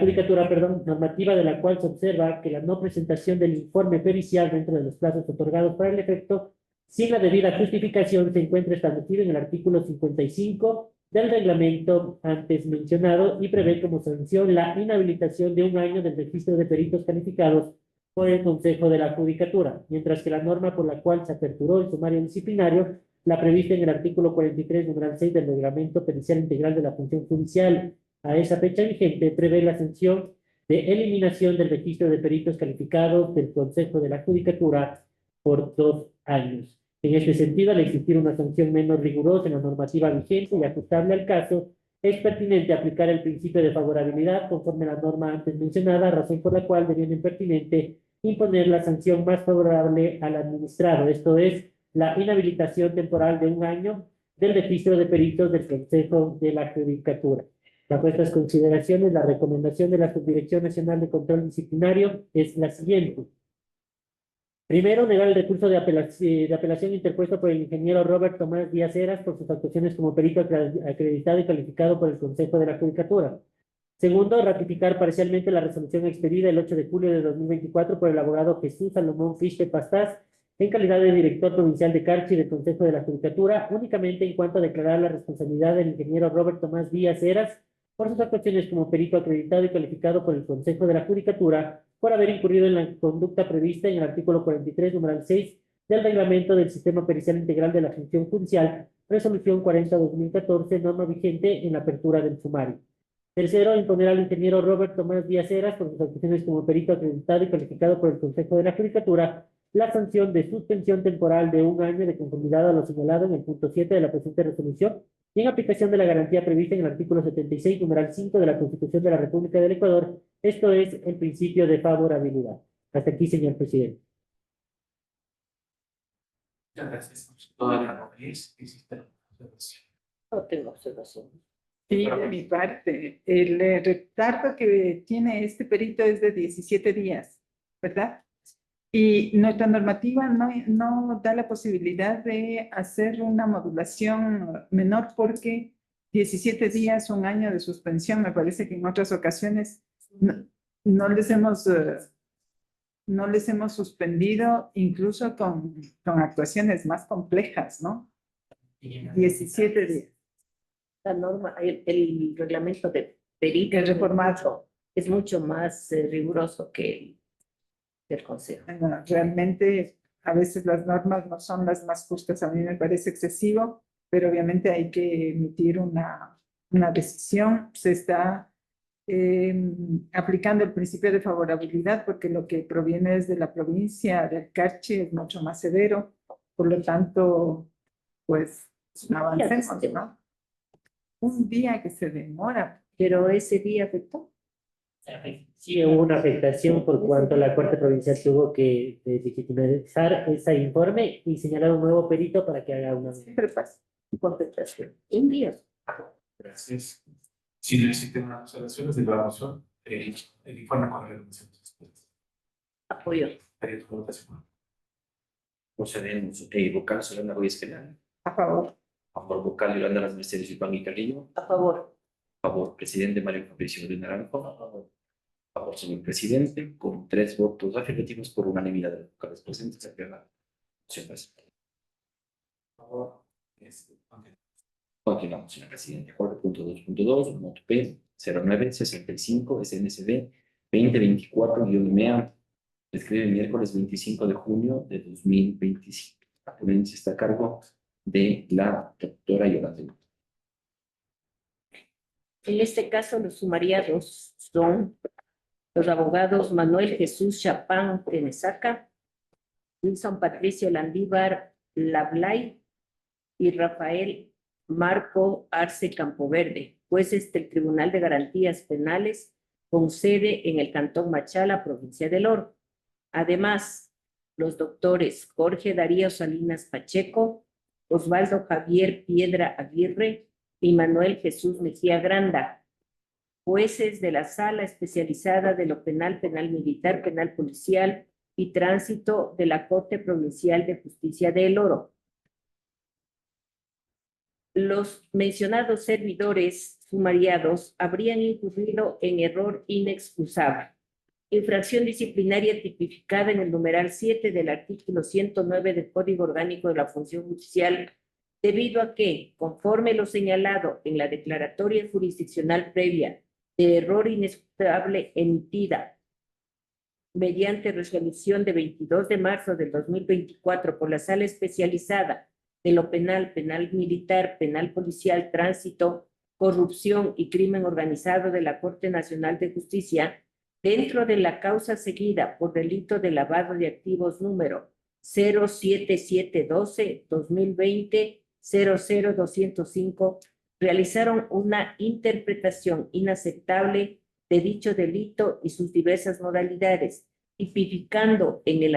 Judicatura, normativa de la cual se observa que la no presentación del informe pericial dentro de los plazos otorgados para el efecto, sin la debida justificación, se encuentra establecido en el artículo 55 del reglamento antes mencionado y prevé como sanción la inhabilitación de 1 año del registro de peritos calificados por el Consejo de la Judicatura, mientras que la norma por la cual se aperturó el sumario disciplinario, la prevista en el artículo 43, numeral 6 del reglamento pericial integral de la función judicial, a esa fecha vigente, prevé la sanción de eliminación del registro de peritos calificados del Consejo de la Judicatura por 2 años. En este sentido, al existir una sanción menos rigurosa en la normativa vigente y ajustable al caso, es pertinente aplicar el principio de favorabilidad conforme a la norma antes mencionada, razón por la cual deviene pertinente imponer la sanción más favorable al administrado, esto es, la inhabilitación temporal de 1 año del registro de peritos del Consejo de la Judicatura. Bajo estas consideraciones, la recomendación de la Subdirección Nacional de Control Disciplinario es la siguiente. Primero, negar el recurso de apelación interpuesto por el ingeniero Robert Tomás Díaz Heras por sus actuaciones como perito acreditado y calificado por el Consejo de la Judicatura. Segundo, ratificar parcialmente la resolución expedida el 8 de julio de 2024 por el abogado Jesús Salomón Fichte Pastás en calidad de director provincial de Carchi del Consejo de la Judicatura, únicamente en cuanto a declarar la responsabilidad del ingeniero Robert Tomás Díaz Heras por sus actuaciones como perito acreditado y calificado por el Consejo de la Judicatura por haber incurrido en la conducta prevista en el artículo 43, numeral 6 del reglamento del Sistema Pericial Integral de la Función Judicial, resolución 40/2014, norma vigente en la apertura del sumario. Tercero, imponer al ingeniero Robert Tomás Díaz Heras por sus actuaciones como perito acreditado y calificado por el Consejo de la Judicatura la sanción de suspensión temporal de 1 año de conformidad a lo señalado en el punto 7 de la presente resolución y en aplicación de la garantía prevista en el artículo 76, numeral 5 de la Constitución de la República del Ecuador, esto es el principio de favorabilidad. Hasta aquí, señor presidente. Muchas gracias. Toda la nobleza que hiciste la observación. No tengo observación. Sí, de mi parte, el retardo que tiene este perito es de 17 días, ¿verdad? Y nuestra normativa no da la posibilidad de hacer una modulación menor porque 17 días, 1 año de suspensión, me parece que en otras ocasiones no les hemos suspendido incluso con actuaciones más complejas, ¿no? 17 días. La norma, el reglamento de perito El reformado. es mucho más riguroso que el Consejo. Realmente a veces las normas no son las más justas, a mí me parece excesivo, pero obviamente hay que emitir una decisión. Se está aplicando el principio de favorabilidad porque lo que proviene desde la provincia del Carchi es mucho más severo, por lo tanto, pues avancemos, ¿no? Un día que se demora. Pero ese día afectó. Sí, hubo una afectación por cuanto la Corte Provincial tuvo que digitalizar ese informe y señalar un nuevo perito para que haga una Compensación. Un día. Gracias. Si no existen más observaciones de la moción, el informe con la recomendación. Apoyo. Procedemos. Vocal Solana Ruiz Penal. A favor. A favor, vocal Yolanda Las Mercedes y Juan y Carrillo. A favor. A favor, presidente Mario Fabricio de Naranjo. A favor, señor presidente, con 3 votos afirmativos por unanimidad de los vocales presentes. Se aprueba la moción presentada. Por favor. Continuamos, señor presidente. 4.2.2, noto P 0965 SNCB 2024-MEA. Escribe el miércoles 25 de junio de 2025. La ponencia está a cargo de la doctora Yolanda. En este caso, los sumariados son los abogados Manuel Jesús Chapán Tenesaca, Wilson Patricio Landívar Lablay y Rafael Marco Arce Campoverde, jueces del Tribunal de Garantías Penales con sede en el Cantón Machala, provincia del Oro. Además, los doctores Jorge Darío Salinas Pacheco, Osvaldo Javier Piedra Aguirre y Manuel Jesús Mejía Granda, jueces de la Sala Especializada de lo Penal, Penal Militar, Penal Policial y Tránsito de la Corte Provincial de Justicia de El Oro. Los mencionados servidores sumariados habrían incurrido en error inexcusable, infracción disciplinaria tipificada en el numeral 7 del artículo 109 del Código Orgánico de la Función Judicial, debido a que, conforme lo señalado en la declaratoria jurisdiccional previa de error inexcusable emitida mediante resolución de 22 de marzo del 2024 por la Sala Especializada de lo Penal, Penal Militar, Penal Policial, Tránsito, Corrupción y Crimen Organizado de la Corte Nacional de Justicia, dentro de la causa seguida por delito de lavado de activos número 07712-2020-00205, realizaron una interpretación inaceptable de dicho delito y sus diversas modalidades, tipificado en el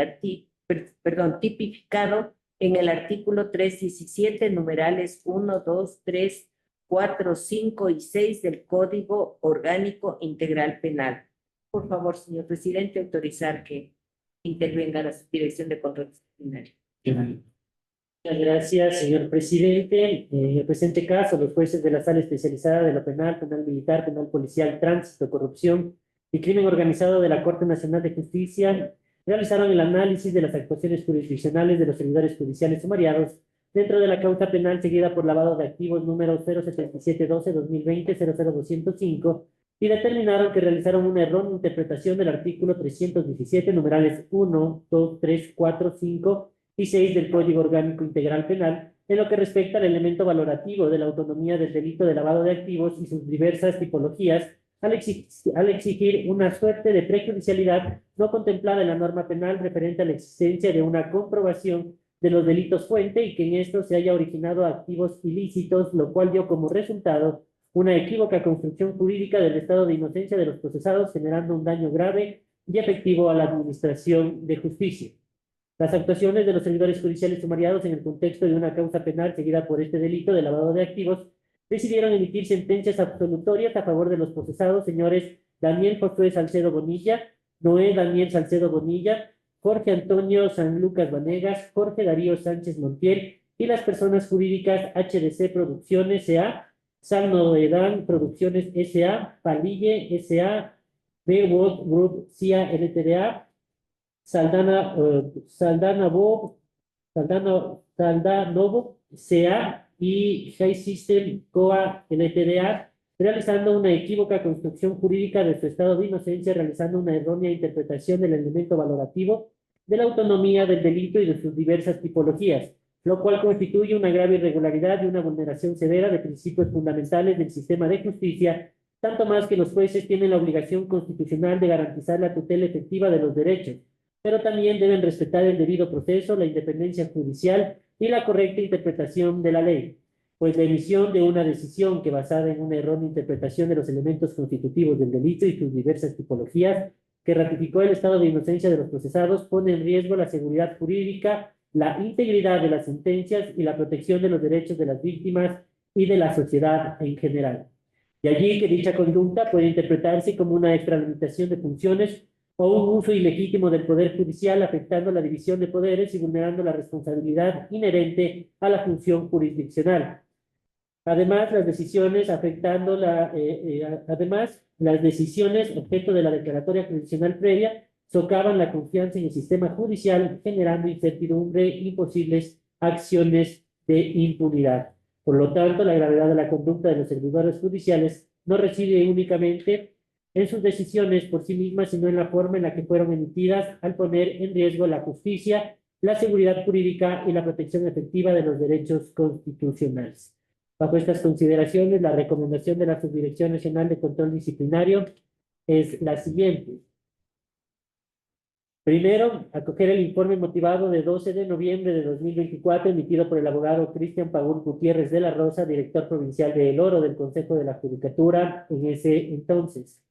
artículo 317, numerales 1, 2, 3, 4, 5 y 6 del Código Orgánico Integral Penal. Por favor, señor presidente, autorizar que intervenga la Subdirección de Control Disciplinario. Muchas gracias, señor presidente. En el presente caso, los jueces de la Sala Especializada de lo Penal, Penal Militar, Penal Policial, Tránsito, Corrupción y Crimen Organizado de la Corte Nacional de Justicia realizaron el análisis de las actuaciones jurisdiccionales de los servidores judiciales sumariados dentro de la causa penal seguida por lavado de activos número 07712-2020-00205 y determinaron que realizaron una errónea interpretación del artículo 317, numerales 1, 2, 3, 4, 5 y 6 del Código Orgánico Integral Penal, en lo que respecta al elemento valorativo de la autonomía del delito de lavado de activos y sus diversas tipologías, al exigir una suerte de prejudicialidad no contemplada en la norma penal referente a la existencia de una comprobación de los delitos fuente y que en esto se haya originado activos ilícitos, lo cual dio como resultado una equívoca construcción jurídica del estado de inocencia de los procesados, generando un daño grave y efectivo a la administración de justicia. Las actuaciones de los servidores judiciales sumariados en el contexto de una causa penal seguida por este delito de lavado de activos decidieron emitir sentencias absolutorias a favor de los procesados, señores Daniel Josué Salcedo Bonilla, Noé Daniel Salcedo Bonilla, Jorge Antonio San Lucas Vanegas, Jorge Darío Sánchez Montiel y las personas jurídicas HDC Producciones S.A., Salnoedán Producciones S.A., Palille S.A., B-World Group CIA LTDA, Saldanovo C.A. y High System COA LTDA, realizando una equívoca construcción jurídica de su estado de inocencia, realizando una errónea interpretación del elemento valorativo de la autonomía del delito y de sus diversas tipologías, lo cual constituye una grave irregularidad y una vulneración severa de principios fundamentales del sistema de justicia, tanto más que los jueces tienen la obligación constitucional de garantizar la tutela efectiva de los derechos, pero también deben respetar el debido proceso, la independencia judicial y la correcta interpretación de la ley, pues la emisión de una decisión que basada en una errónea interpretación de los elementos constitutivos del delito y sus diversas tipologías que ratificó el estado de inocencia de los procesados pone en riesgo la seguridad jurídica, la integridad de las sentencias y la protección de los derechos de las víctimas y de la sociedad en general. De allí que dicha conducta puede interpretarse como una extralimitación de funciones o un uso ilegítimo del Poder Judicial afectando la división de poderes y vulnerando la responsabilidad inherente a la función jurisdiccional. Además, las decisiones objeto de la declaratoria jurisdiccional previa socavan la confianza en el sistema judicial, generando incertidumbre y posibles acciones de impunidad. Por lo tanto, la gravedad de la conducta de los servidores judiciales no reside únicamente en sus decisiones por sí mismas, sino en la forma en la que fueron emitidas al poner en riesgo la justicia, la seguridad jurídica y la protección efectiva de los derechos constitucionales. Bajo estas consideraciones, la recomendación de la Subdirección Nacional de Control Disciplinario es la siguiente. Primero, acoger el informe motivado de 12 de noviembre de 2024 emitido por el abogado Cristian Paul Gutiérrez de la Rosa, director provincial de El Oro del Consejo de la Judicatura en ese entonces.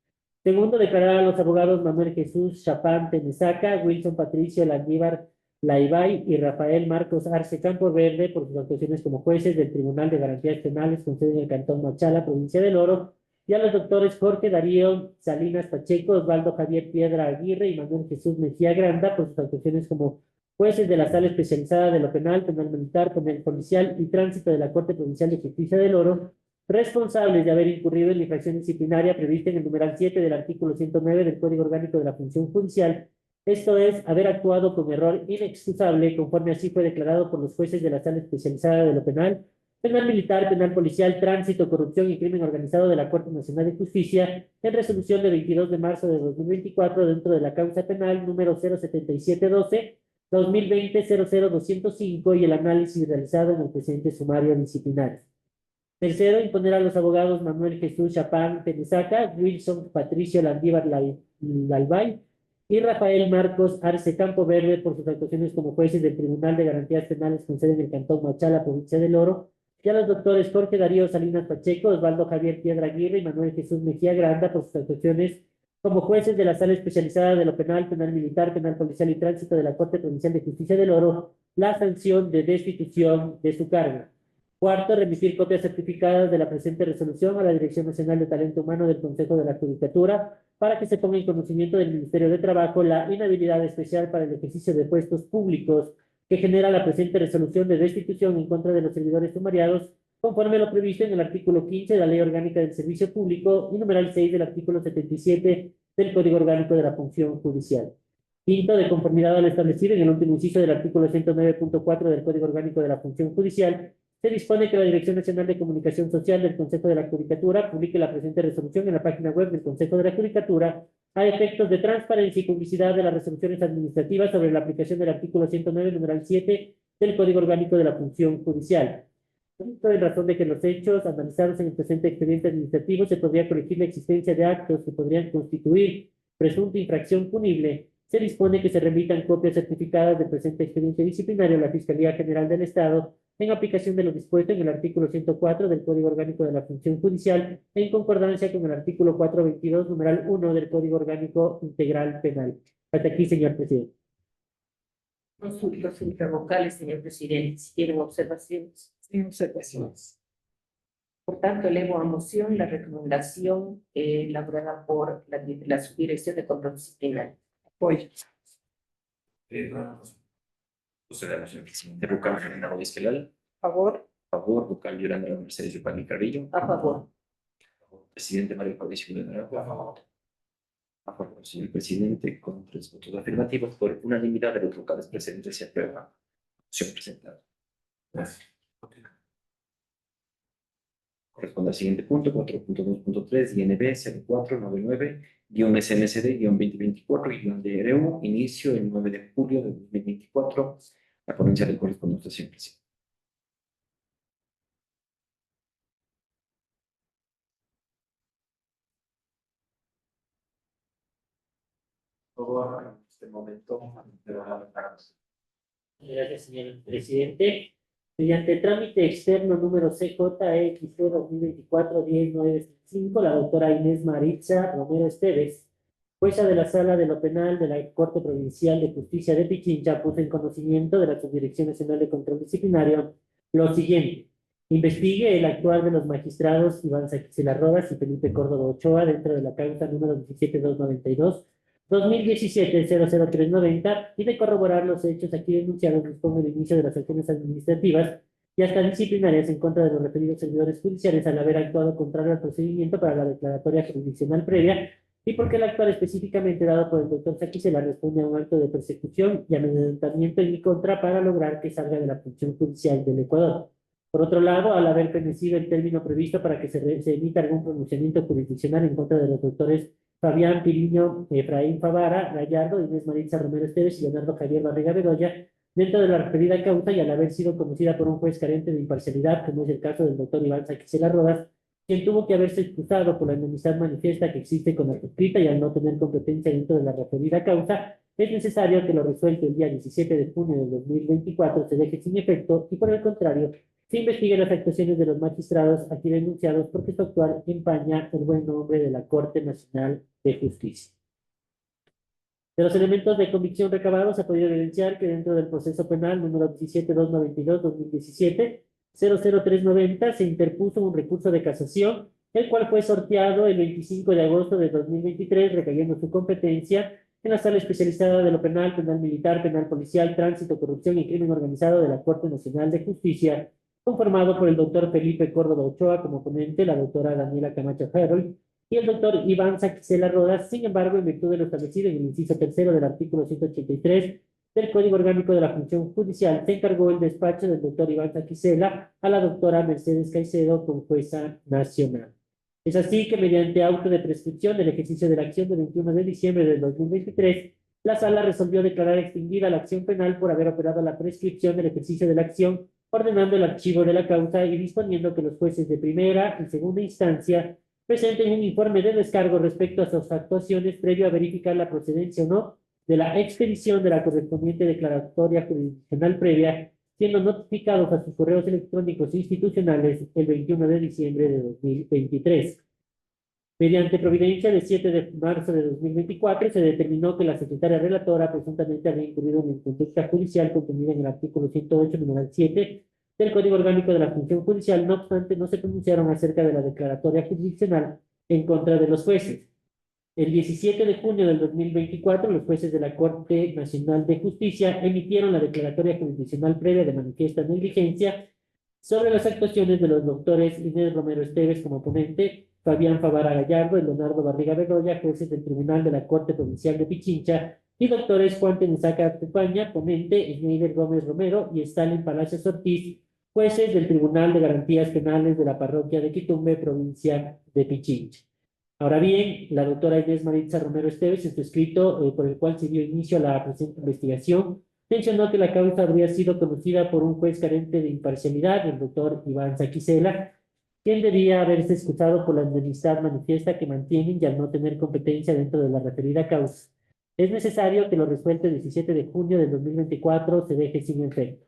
Segundo, declarar a los abogados Manuel Jesús Chapán Tenesaca, Wilson Patricio Landívar Laibay y Rafael Marcos Arce Campoverde por sus actuaciones como jueces del Tribunal de Garantías Penales con sede en el Cantón Machala, provincia del Oro, y a los doctores Jorge Darío Salinas Pacheco, Osvaldo Javier Piedra Aguirre y Manuel Jesús Mejía Granda por sus actuaciones como jueces de la Sala Especializada de lo Penal, Penal Militar, Penal Policial y Tránsito de la Corte Provincial de Justicia del Oro, responsables de haber incurrido en la infracción disciplinaria prevista en el numeral 7 del artículo 109 del Código Orgánico de la Función Judicial, esto es, haber actuado con error inexcusable, conforme así fue declarado por los jueces de la Sala Especializada de lo Penal, Penal Militar, Penal Policial, Tránsito, Corrupción y Crimen Organizado de la Corte Nacional de Justicia, en resolución de 22 de marzo de 2024 dentro de la causa penal número 07712, 2020-00205 y el análisis realizado en el presente sumario disciplinario. Tercero, imponer a los abogados Manuel Jesús Chapán Tenesaca, Wilson Patricio Landívar Lalbay y Rafael Marcos Arce Campoverde por sus actuaciones como jueces del Tribunal de Garantías Penales con sede en el Cantón Machala, provincia del Oro, y a los doctores Jorge Darío Salinas Pacheco, Osvaldo Javier Piedra Aguirre y Manuel Jesús Mejía Granda por sus actuaciones como jueces de la Sala Especializada de lo Penal, Penal Militar, Penal Policial y Tránsito de la Corte Provincial de Justicia del Oro, la sanción de destitución de su cargo. Cuarto, remitir copias certificadas de la presente resolución a la Dirección Nacional de Talento Humano del Consejo de la Judicatura para que se ponga en conocimiento del Ministerio de Trabajo la inhabilidad especial para el ejercicio de puestos públicos que genera la presente resolución de destitución en contra de los servidores sumariados, conforme a lo previsto en el artículo 15 de la Ley Orgánica del Servicio Público y numeral 6 del artículo 77 del Código Orgánico de la Función Judicial. Quinto, de conformidad a lo establecido en el último inciso del artículo 109.4 del Código Orgánico de la Función Judicial, se dispone que la Dirección Nacional de Comunicación Social del Consejo de la Judicatura publique la presente resolución en la página web del Consejo de la Judicatura a efectos de transparencia y publicidad de las resoluciones administrativas sobre la aplicación del artículo 109, numeral 7 del Código Orgánico de la Función Judicial. Esto en razón de que los hechos analizados en el presente expediente administrativo se podría corregir la existencia de actos que podrían constituir presunta infracción punible, se dispone que se remitan copias certificadas del presente expediente disciplinario a la Fiscalía General del Estado en aplicación de lo dispuesto en el artículo 104 del Código Orgánico de la Función Judicial, en concordancia con el artículo 422, numeral 1 del Código Orgánico Integral Penal. Hasta aquí, señor presidente. Consultas intervocales, señor presidente, si tienen observaciones. Sin observaciones. Por tanto, elevo a moción la recomendación elaborada por la Subdirección de Control Disciplinario. Apoyo. Procedemos, señor presidente. Vocal Fernanda Rodríguez Esquelal. Favor. Favor. Vocal Yolanda Mercedes Yupani Carrillo. A favor. Presidente Mario Fabricio de Naranjo. A favor. A favor, señor presidente, con 3 votos afirmativos por unanimidad de los vocales presentes se aprueba la moción presentada. Gracias. Corresponde al siguiente punto, 4.2.3, INB 0499-MSNSD-2024-DRU, inicio el 9 de julio de 2024, la ponencia de correspondencia, señor presidente. Por favor, en este momento, Gracias, señor presidente. Mediante trámite externo número CJXT 2024-10965, la doctora Inés Maritza Romero Esteves, jueza de la Sala de lo Penal de la Corte Provincial de Justicia de Pichincha, puso en conocimiento de la Subdirección Nacional de Control Disciplinario lo siguiente: investigue el actuar de los magistrados Iván Saquicela Rodas y Felipe Córdoba Ochoa dentro de la causa número 17292 2017-00390 y de corroborar los hechos aquí denunciados disponga el inicio de las acciones administrativas y hasta disciplinarias en contra de los referidos servidores judiciales al haber actuado contrario al procedimiento para la declaratoria jurisdiccional previa y porque el actuar específicamente dado por el doctor Saquicela responde a un acto de persecución y amedrentamiento en mi contra para lograr que salga de la función judicial del Ecuador. Por otro lado, al haber penecido el término previsto para que se emita algún pronunciamiento jurisdiccional en contra de los doctores Fabián Piriño, Efraín Favara, Gallardo, Inés Maritza Romero Esteves y Leonardo Javier Barriga Bedoya, dentro de la referida causa y al haber sido conocida por un juez carente de imparcialidad, como es el caso del doctor Iván Saquicela Rodas, quien tuvo que haberse excusado por la enemistad manifiesta que existe con la suscrita y al no tener competencia dentro de la referida causa, es necesario que lo resuelto el día 17 de junio de 2024 se deje sin efecto y, por el contrario, se investiguen las actuaciones de los magistrados aquí denunciados porque su actuar empaña el buen nombre de la Corte Nacional de Justicia. De los elementos de convicción recabados, se ha podido evidenciar que dentro del proceso penal número 17292-2017, 00390, se interpuso un recurso de casación, el cual fue sorteado el 25 de agosto de 2023, recayendo su competencia en la sala especializada de lo penal, penal militar, penal policial, tránsito, corrupción y crimen organizado de la Corte Nacional de Justicia, conformado por el doctor Felipe Córdoba Ochoa como ponente, la doctora Daniela Camacho Harold y el doctor Iván Saquicela Rodas. Sin embargo, en virtud de lo establecido en el inciso tercero del artículo 183 del Código Orgánico de la Función Judicial, se encargó el despacho del doctor Iván Saquicela a la doctora Mercedes Caicedo como jueza nacional. Es así que mediante auto de prescripción del ejercicio de la acción del 21 de diciembre del 2023, la sala resolvió declarar extinguida la acción penal por haber operado la prescripción del ejercicio de la acción, ordenando el archivo de la causa y disponiendo que los jueces de primera y segunda instancia presenten un informe de descargo respecto a sus actuaciones previo a verificar la procedencia o no de la expedición de la correspondiente declaratoria jurisdiccional previa, siendo notificados a sus correos electrónicos institucionales el 21 de diciembre de 2023. Mediante providencia de 7 de marzo de 2024, se determinó que la secretaria relatora presuntamente había incurrido en conducta judicial contenida en el artículo 108, numeral 7 del Código Orgánico de la Función Judicial. No obstante, no se pronunciaron acerca de la declaratoria jurisdiccional en contra de los jueces. El 17 de junio del 2024, los jueces de la Corte Nacional de Justicia emitieron la declaratoria jurisdiccional previa de manifiesta negligencia sobre las actuaciones de los doctores Inés Romero Esteves como ponente, Fabián Favara Gallardo y Leonardo Barriga Bedoya, jueces del Tribunal de la Corte Provincial de Pichincha, y doctores Juan Tenesaca Tupaña, ponente, Schneider Gómez Romero y Stalin Palacios Ortiz, jueces del Tribunal de Garantías Penales de la Parroquia de Quitumbe, provincia de Pichincha. Ahora bien, la doctora Inés Maritza Romero Esteves, en su escrito por el cual se dio inicio a la presente investigación, mencionó que la causa habría sido conocida por un juez carente de imparcialidad, el doctor Iván Saquicela, quien debía haberse excusado por la enemistad manifiesta que mantienen y al no tener competencia dentro de la referida causa. Es necesario que lo resuelto el 17 de junio del 2024 se deje sin efecto.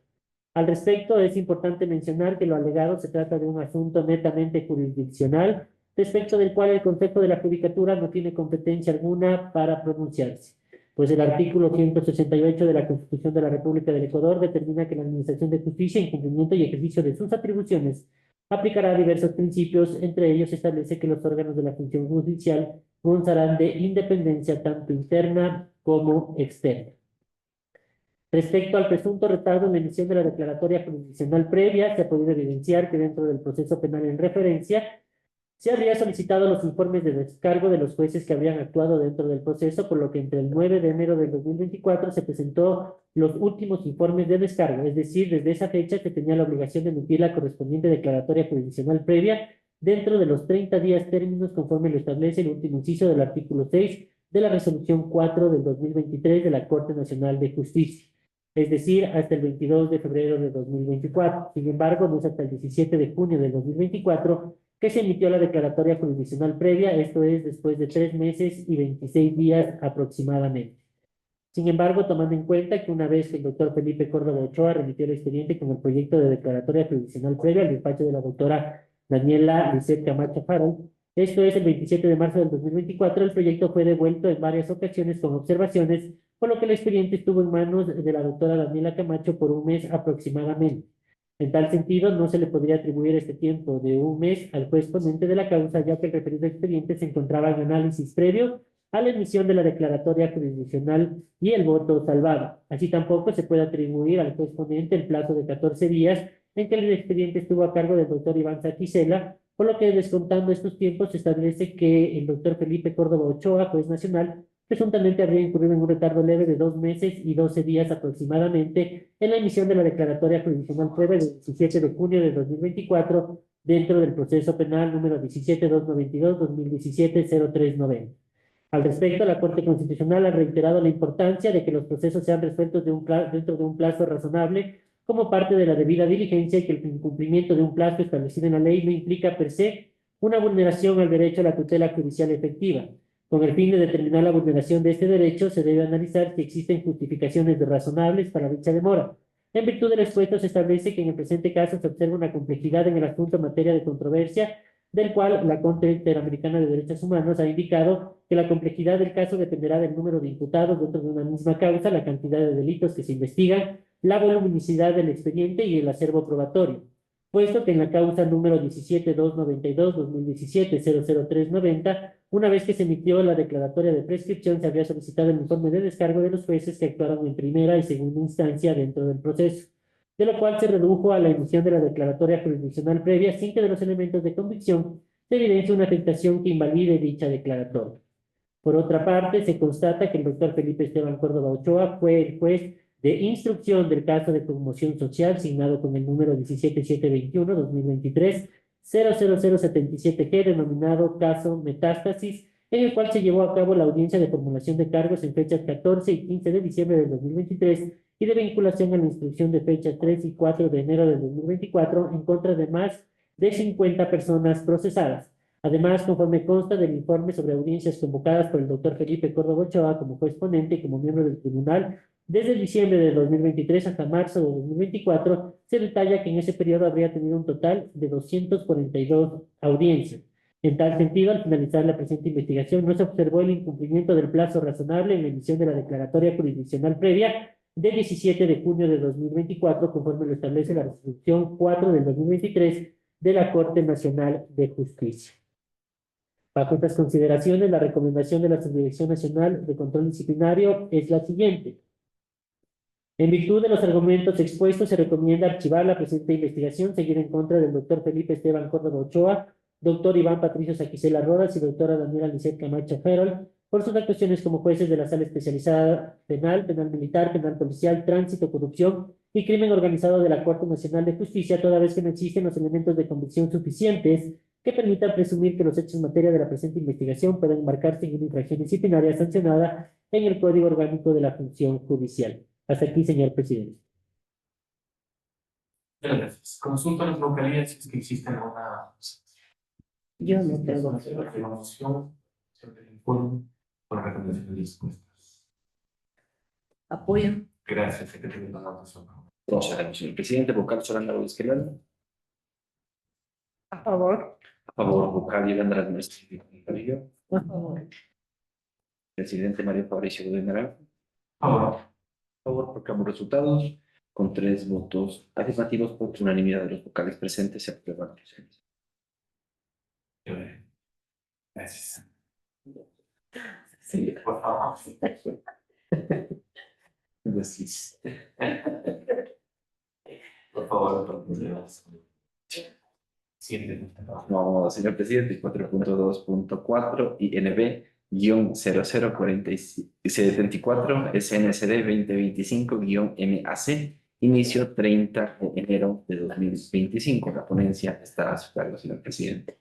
Al respecto, es importante mencionar que lo alegado se trata de un asunto netamente jurisdiccional, respecto del cual el Consejo de la Judicatura no tiene competencia alguna para pronunciarse, pues el artículo 168 de la Constitución de la República del Ecuador determina que la Administración de Justicia, en cumplimiento y ejercicio de sus atribuciones, aplicará diversos principios. Entre ellos establece que los órganos de la función judicial gozarán de independencia tanto interna como externa. Respecto al presunto retardo en la emisión de la declaratoria jurisdiccional previa, se ha podido evidenciar que dentro del proceso penal en referencia se habría solicitado los informes de descargo de los jueces que habrían actuado dentro del proceso, por lo que entre el 9 de enero del 2024 se presentó los últimos informes de descargo, es decir, desde esa fecha se tenía la obligación de emitir la correspondiente declaratoria jurisdiccional previa dentro de los 30 días términos conforme lo establece el último inciso del artículo 6 de la resolución 4 del 2023 de la Corte Nacional de Justicia, es decir, hasta el 22 de febrero de 2024. Sin embargo, no es hasta el 17 de junio del 2024 que se emitió la declaratoria jurisdiccional previa, esto es, después de 3 meses y 26 días aproximadamente. Sin embargo, tomando en cuenta que una vez que el doctor Felipe Córdoba Ochoa remitió el expediente con el proyecto de declaratoria jurisdiccional previa al despacho de la doctora Daniela Lisset Camacho Harold, esto es el 27 de marzo del 2024, el proyecto fue devuelto en varias ocasiones con observaciones, por lo que el expediente estuvo en manos de la doctora Daniela Camacho por un mes aproximadamente. En tal sentido, no se le podría atribuir este tiempo de un mes al juez ponente de la causa, ya que el referido expediente se encontraba en análisis previo a la emisión de la declaratoria jurisdiccional y el voto salvado. Así tampoco se puede atribuir al juez ponente el plazo de 14 días en que el expediente estuvo a cargo del doctor Iván Saquicela, por lo que descontando estos tiempos se establece que el doctor Felipe Córdoba Ochoa, juez nacional, presuntamente habría incurrido en un retardo leve de 2 meses y 12 días aproximadamente en la emisión de la declaratoria jurisdiccional previa del 17 de junio de 2024 dentro del proceso penal número 17.292-2017-0390. Al respecto, la Corte Constitucional ha reiterado la importancia de que los procesos sean resueltos dentro de un plazo razonable como parte de la debida diligencia y que el incumplimiento de un plazo establecido en la ley no implica per se una vulneración al derecho a la tutela judicial efectiva. Con el fin de determinar la vulneración de este derecho, se debe analizar si existen justificaciones razonables para dicha demora. En virtud del expuesto, se establece que en el presente caso se observa una complejidad en el asunto en materia de controversia del cual la Corte Interamericana de Derechos Humanos ha indicado que la complejidad del caso dependerá del número de imputados dentro de una misma causa, la cantidad de delitos que se investigan, la voluminosidad del expediente y el acervo probatorio, puesto que en la causa número 17292-2017-00390, una vez que se emitió la declaratoria de prescripción, se había solicitado el informe de descargo de los jueces que actuaron en primera y segunda instancia dentro del proceso, de lo cual se redujo a la emisión de la declaratoria jurisdiccional previa sin que de los elementos de convicción se evidencie una afectación que invalide dicha declaratoria. Por otra parte, se constata que el doctor Felipe Esteban Córdoba Ochoa fue el juez de instrucción del caso de conmoción social signado con el número 17721-2023 00077G, denominado caso Metástasis, en el cual se llevó a cabo la audiencia de formulación de cargos en fechas 14 y 15 de diciembre del 2023 y de vinculación a la instrucción de fechas 3 y 4 de enero del 2024 en contra de más de 50 personas procesadas. Además, conforme consta del informe sobre audiencias convocadas por el doctor Felipe Córdoba Ochoa como juez ponente y como miembro del tribunal, desde diciembre de 2023 hasta marzo de 2024, se detalla que en ese periodo habría tenido un total de 242 audiencias. En tal sentido, al finalizar la presente investigación, no se observó el incumplimiento del plazo razonable en la emisión de la declaratoria jurisdiccional previa de 17 de junio de 2024, conforme lo establece la resolución 4 del 2023 de la Corte Nacional de Justicia. Bajo estas consideraciones, la recomendación de la Subdirección Nacional de Control Disciplinario es la siguiente. En virtud de los argumentos expuestos, se recomienda archivar la presente investigación, seguir en contra del doctor Felipe Esteban Córdoba Ochoa, doctor Iván Patricio Saquicela Rodas y doctora Daniela Lisset Camacho Ferol, por sus actuaciones como jueces de la Sala Especializada Penal, Penal Militar, Penal Policial, Tránsito, Corrupción y Crimen Organizado de la Corte Nacional de Justicia, toda vez que no existen los elementos de convicción suficientes que permitan presumir que los hechos en materia de la presente investigación pueden marcarse en una infracción disciplinaria sancionada en el Código Orgánico de la Función Judicial. Hasta aquí, señor presidente. Muchas gracias. Consulta a las localidades si es que existen alguna Yo no tengo. moción sobre el informe con recomendaciones dispuestas. Apoyo. Gracias, secretario de la votación. Procedemos, señor presidente. Vocal Solana Esquelal. A favor. A favor, vocal Yolanda Administrativa. A favor. Presidente Mario Fabricio Godín Naranjo. Favor. A favor, proclamo resultados. Con 3 votos afirmativos por unanimidad de los vocales presentes, se aprueban los procesos. Gracias. Sí, por favor. Gracias. Por favor, siéntete. No, señor presidente, 4.2.4 INB-004074 SNSD 2025-MAC, inicio 30 de enero de 2025. La ponencia está a su cargo, señor presidente.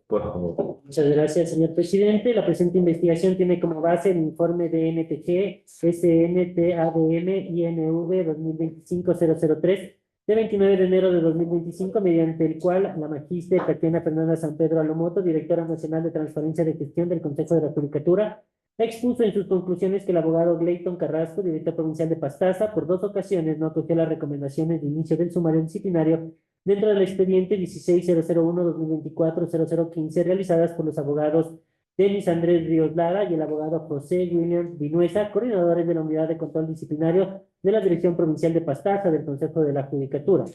Por favor. Muchas gracias, señor presidente. La presente investigación tiene como base el informe de NTG SNTADM INV 2025-003 de 29 de enero de 2025, mediante el cual la magíster Tatiana Fernanda San Pedro Alomoto, directora nacional de Transparencia de Gestión del Consejo de la Judicatura, expuso en sus conclusiones que el abogado Gleiton Carrasco, director provincial de Pastaza, por 2 ocasiones no acogió las recomendaciones de inicio del sumario disciplinario dentro del expediente 16001-2024-0015 realizadas por los abogados Denis Andrés Ríos Lara y el abogado José William Vinuesa, coordinadores de la Unidad de Control Disciplinario de la Dirección Provincial de Pastaza del Consejo de la Judicatura,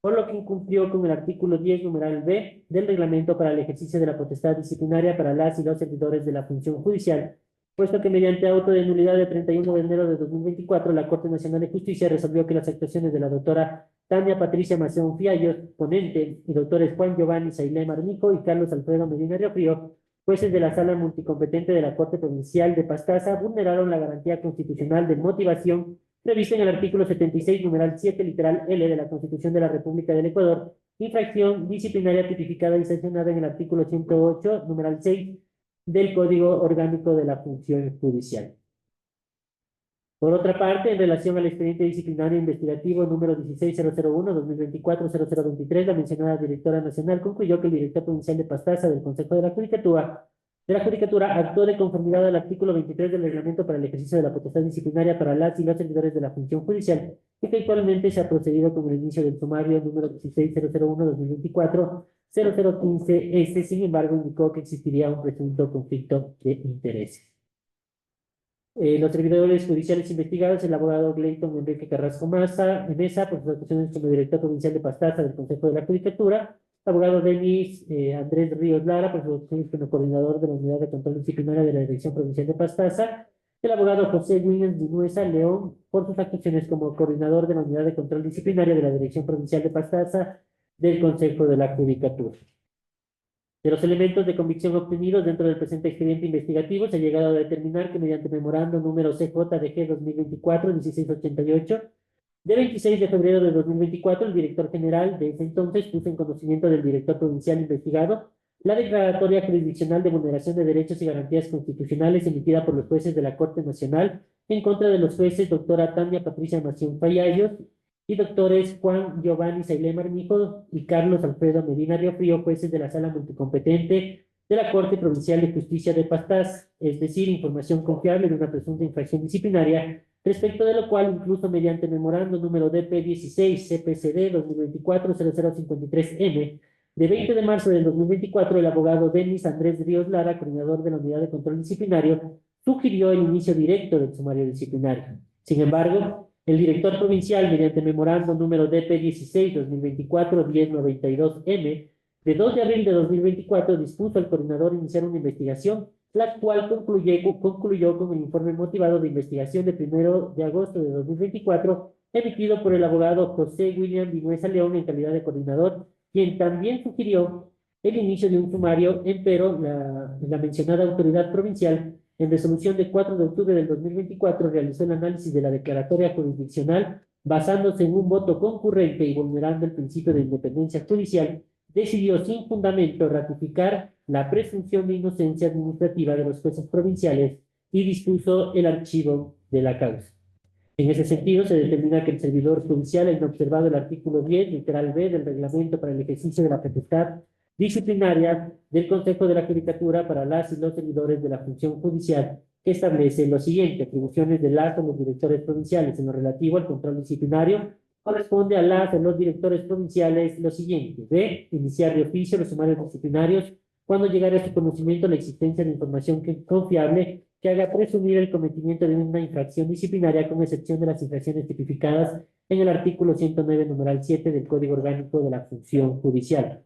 por lo que incumplió con el artículo 10, numeral B, del reglamento para el ejercicio de la potestad disciplinaria para las y los servidores de la función judicial, puesto que mediante auto de nulidad de 31 de enero de 2024, la Corte Nacional de Justicia resolvió que las actuaciones de la doctora Tania Patricia Maceo Fiallos, ponente, y doctores Juan Giovanni Sailé Marmijo y Carlos Alfredo Medina Riofrío, jueces de la Sala Multicompetente de la Corte Provincial de Pastaza, vulneraron la garantía constitucional de motivación prevista en el artículo 76, numeral 7, literal L de la Constitución de la República del Ecuador, infracción disciplinaria tipificada y sancionada en el artículo 108, numeral 6 del Código Orgánico de la Función Judicial. Por otra parte, en relación al expediente disciplinario investigativo número 16001-2024-0023, la mencionada directora nacional concluyó que el director provincial de Pastaza del Consejo de la Judicatura de la Judicatura actuó de conformidad al artículo 23 del Reglamento para el ejercicio de la potestad disciplinaria para las y los servidores de la función judicial, y que actualmente se ha procedido con el inicio del sumario número 16001-2024, 0015S. Sin embargo, indicó que existiría un presunto conflicto de intereses. Los servidores judiciales investigados, el abogado Gleiton Enrique Carrasco Mesa, por sus actuaciones como director provincial de Pastaza del Consejo de la Judicatura, el abogado Denis Andrés Ríos Lara, por sus actuaciones como coordinador de la Unidad de Control Disciplinario de la Dirección Provincial de Pastaza, el abogado José Williams Vinuesa León, por sus actuaciones como coordinador de la Unidad de Control Disciplinario de la Dirección Provincial de Pastaza del Consejo de la Judicatura. De los elementos de convicción obtenidos dentro del presente expediente investigativo, se ha llegado a determinar que mediante memorando número CJDG 2024-1688, de 26 de febrero de 2024, el director general de ese entonces puso en conocimiento del director provincial investigado la declaratoria jurisdiccional de vulneración de derechos y garantías constitucionales emitida por los jueces de la Corte Nacional en contra de los jueces doctora Tania Patricia Mación Fallallos y doctores Juan Giovanni Sailem Armijo y Carlos Alfredo Medina Riofrío, jueces de la Sala Multicompetente de la Corte Provincial de Justicia de Pastaza, es decir, información confiable de una presunta infracción disciplinaria, respecto de lo cual, incluso mediante memorando número DP16 CPCD 2024-0053M, de 20 de marzo del 2024, el abogado Denis Andrés Ríos Lara, coordinador de la Unidad de Control Disciplinario, sugirió el inicio directo del sumario disciplinario. Sin embargo, el director provincial, mediante memorando número DP16 2024-1092M, de 2 de abril de 2024, dispuso al coordinador iniciar una investigación, la cual concluyó con el informe motivado de investigación de 1 de agosto de 2024, emitido por el abogado José William Vinuesa León en calidad de coordinador, quien también sugirió el inicio de un sumario, empero la mencionada autoridad provincial, en resolución de 4 de octubre del 2024, realizó el análisis de la declaratoria jurisdiccional basándose en un voto concurrente y vulnerando el principio de independencia judicial, decidió sin fundamento ratificar la presunción de inocencia administrativa de los jueces provinciales y dispuso el archivo de la causa. En ese sentido, se determina que el servidor judicial ha inobservado el artículo 10, literal B, del Reglamento para el ejercicio de la potestad disciplinaria del Consejo de la Judicatura para las y los servidores de la función judicial, que establece lo siguiente: atribuciones de las o los directores provinciales en lo relativo al control disciplinario. Corresponde a las o los directores provinciales lo siguiente: B, iniciar de oficio los sumarios disciplinarios cuando llegare a su conocimiento la existencia de información confiable que haga presumir el cometimiento de una infracción disciplinaria, con excepción de las infracciones tipificadas en el artículo 109, numeral 7 del Código Orgánico de la Función Judicial.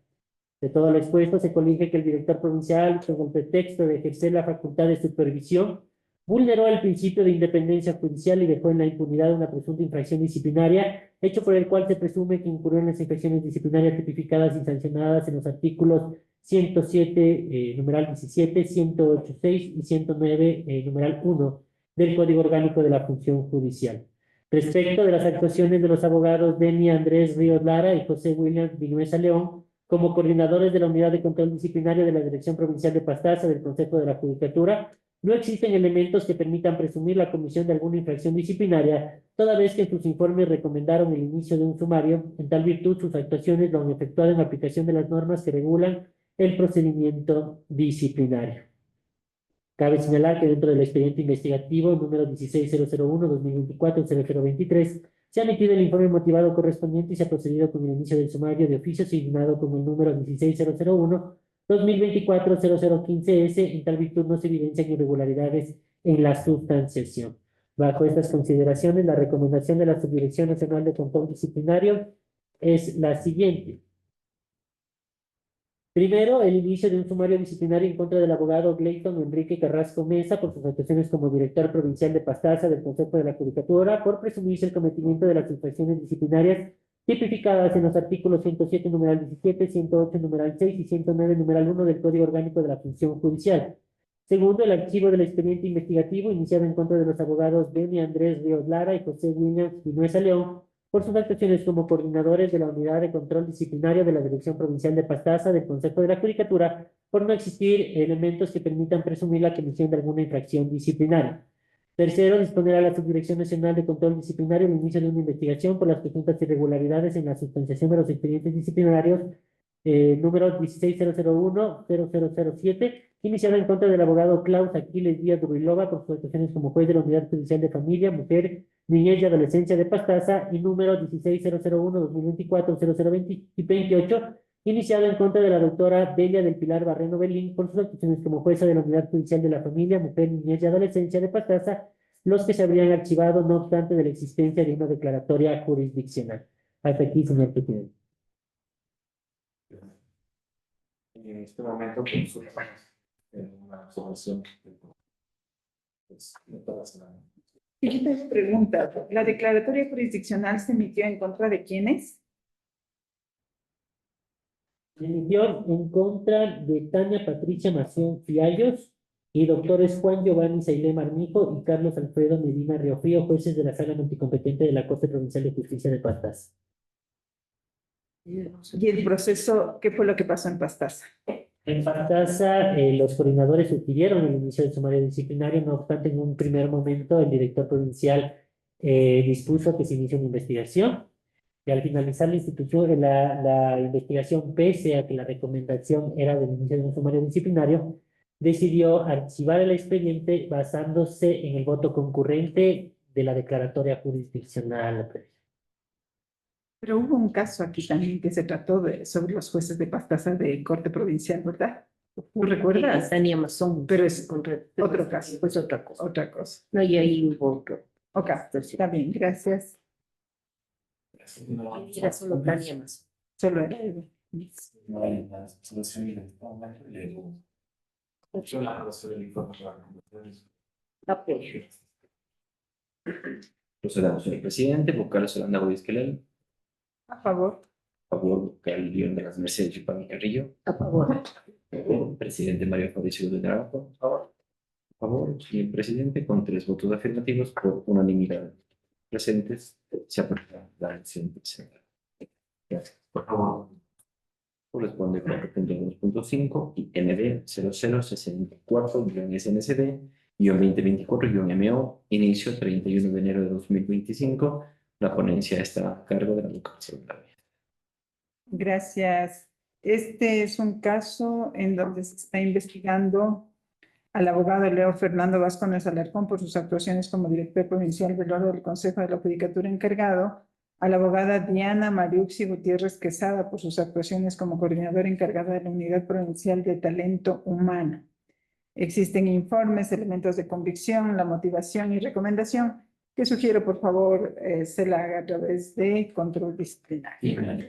De todo lo expuesto, se colige que el director provincial, con el pretexto de ejercer la facultad de supervisión, vulneró el principio de independencia judicial y dejó en la impunidad una presunta infracción disciplinaria, hecho por el cual se presume que incurrió en las infracciones disciplinarias tipificadas y sancionadas en los artículos 107, numeral 17, 108.6 y 109, numeral 1 del Código Orgánico de la Función Judicial. Respecto de las actuaciones de los abogados Deni Andrés Ríos Lara y José William Vinuesa León, como coordinadores de la Unidad de Control Disciplinario de la Dirección Provincial de Pastaza del Consejo de la Judicatura, no existen elementos que permitan presumir la comisión de alguna infracción disciplinaria, toda vez que en sus informes recomendaron el inicio de un sumario. En tal virtud, sus actuaciones lo han efectuado en aplicación de las normas que regulan el procedimiento disciplinario. Cabe señalar que dentro del expediente investigativo número 16001-2024-0023 se ha emitido el informe motivado correspondiente y se ha procedido con el inicio del sumario de oficio asignado con el número 16001-2024-0015S. En tal virtud no se evidencian irregularidades en la sustanciación. Bajo estas consideraciones, la recomendación de la Subdirección Nacional de Control Disciplinario es la siguiente. Primero, el inicio de un sumario disciplinario en contra del abogado Gleiton Enrique Carrasco Mesa por sus actuaciones como director provincial de Pastaza del Consejo de la Judicatura, por presumirse el cometimiento de las infracciones disciplinarias tipificadas en los artículos 107, numeral 17, 108, numeral 6 y 109, numeral 1 del Código Orgánico de la Función Judicial. Segundo, el archivo del expediente investigativo iniciado en contra de los abogados Deni Andrés Ríos Lara y José Williams Vinuesa León, por sus actuaciones como coordinadores de la Unidad de Control Disciplinario de la Dirección Provincial de Pastaza del Consejo de la Judicatura, por no existir elementos que permitan presumir la comisión de alguna infracción disciplinaria. Tercero, disponer a la Subdirección Nacional de Control Disciplinario el inicio de una investigación por las presuntas irregularidades en la sustanciación de los expedientes disciplinarios número 16.001.0007, iniciada en contra del abogado Klaus Aquiles Díaz Ruilova por sus actuaciones como juez de la Unidad Judicial de Familia, Mujer, Niñez y Adolescencia de Pastaza, y número 16.001.2024.0028, iniciado en contra de la doctora Delia del Pilar Barreno Belín por sus actuaciones como jueza de la Unidad Judicial de la Familia, Mujer, Niñez y Adolescencia de Pastaza, los que se habrían archivado no obstante de la existencia de una declaratoria jurisdiccional. Hasta aquí, señor presidente. En este momento consultamos una solución. Pues, no todas las- Y yo tengo una pregunta. ¿La declaratoria jurisdiccional se emitió en contra de quiénes? Se emitió en contra de Tania Patricia Mación Fiallos y doctores Juan Giovanni Sailé Marmijo y Carlos Alfredo Medina Riofrío, jueces de la Sala Multicompetente de la Corte Provincial de Justicia de Pastaza. Y el proceso, ¿qué fue lo que pasó en Pastaza? En Pastaza, los coordinadores sugirieron el inicio del sumario disciplinario, no obstante, en un primer momento el director provincial dispuso que se inicie una investigación. Y al finalizar la investigación, pese a que la recomendación era del inicio de un sumario disciplinario, decidió archivar el expediente basándose en el voto concurrente de la declaratoria jurisdiccional. Pero hubo un caso aquí también que se trató sobre los jueces de Pastaza de Corte Provincial, ¿verdad? ¿Tú recuerdas? Tania Mazón. Pero es Correcto. otro caso. Pues otra cosa. Otra cosa. No, y ahí hubo otro. Ok, está bien, gracias. No, Era solo Tania Mazón. Solo era. no hay una solución en este momento. Yo la relación del informe para las comisiones. Apoyo. Procedamos, señor presidente. Vocal Solanda Guisquelel. A favor. A favor, vocal León de las Mercedes Chupán Carrillo. A favor. Presidente Mario Fabricio de Naranjo. A favor. A favor, señor presidente, con 3 votos afirmativos por unanimidad presentes, se aprueba la acción presentada. Gracias. Por favor. Corresponde 4.2.5 y ND 0064-SNCD-2024-MO, inicio 31 de enero de 2025. La ponencia está a cargo de la vocal Solanda. Gracias. Este es un caso en donde se está investigando al abogado Leo Fernando Vázquez Alarcón por sus actuaciones como director provincial del órgano del Consejo de la Judicatura encargado, a la abogada Diana Mariuxi Gutiérrez Quesada por sus actuaciones como coordinadora encargada de la Unidad Provincial de Talento Humano. Existen informes, elementos de convicción, la motivación y recomendación que sugiero, por favor, se la haga a través de control disciplinario.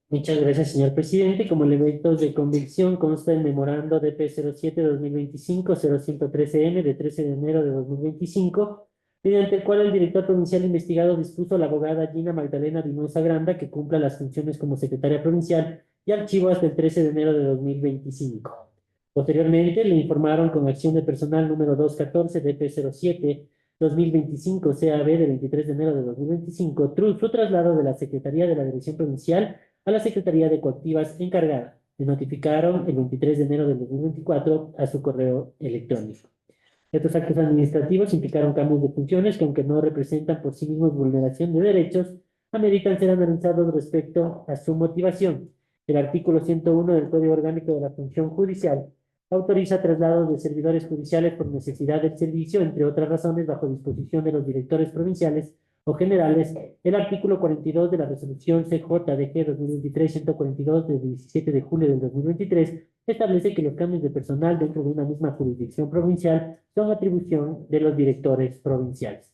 Muchas gracias, señor presidente. Como elementos de convicción consta el memorando DP 07-2025-0113N de 13 de enero de 2025, mediante el cual el director provincial investigado dispuso a la abogada Gina Magdalena Vinuesa Granda que cumpla las funciones como secretaria provincial y archivo hasta el 13 de enero de 2025. Posteriormente le informaron con acción de personal número 214 DP 07-2025 CAB de 23 de enero de 2025 su traslado de la Secretaría de la Dirección Provincial a la Secretaría de Coactivas encargada. Le notificaron el 23 de enero de 2024 a su correo electrónico. Estos actos administrativos implicaron cambios de funciones que, aunque no representan por sí mismos vulneración de derechos, ameritan ser analizados respecto a su motivación. El artículo 101 del Código Orgánico de la Función Judicial autoriza traslados de servidores judiciales por necesidad del servicio, entre otras razones, bajo disposición de los directores provinciales o generales. El artículo 42 de la resolución CJDG 2023-142 del 17 de julio del 2023 establece que los cambios de personal dentro de una misma jurisdicción provincial son atribución de los directores provinciales.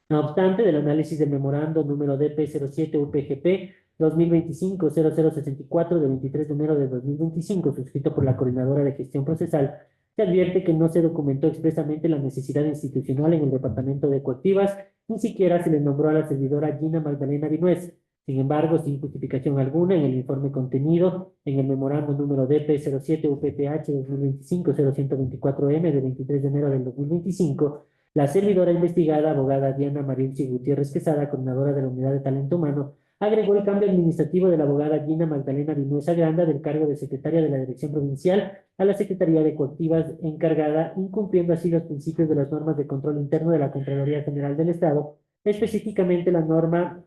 No obstante, del análisis del memorando número DP07 UPGP 2025-0064 de 23 de enero de 2025, suscrito por la Coordinadora de Gestión Procesal, se advierte que no se documentó expresamente la necesidad institucional en el Departamento de Coactivas, ni siquiera se le nombró a la servidora Gina Magdalena Vinuesa. Sin embargo, sin justificación alguna, en el informe contenido en el memorando número DP07 UPPH 2025-0124M de 23 de enero del 2025, la servidora investigada, abogada Diana Mariuxi Gutiérrez Quesada, coordinadora de la Unidad de Talento Humano, agregó el cambio administrativo de la abogada Gina Magdalena Vinuesa Granda del cargo de secretaria de la Dirección Provincial a la Secretaría de Coactivas encargada, incumpliendo así los principios de las normas de control interno de la Contraloría General del Estado, específicamente la norma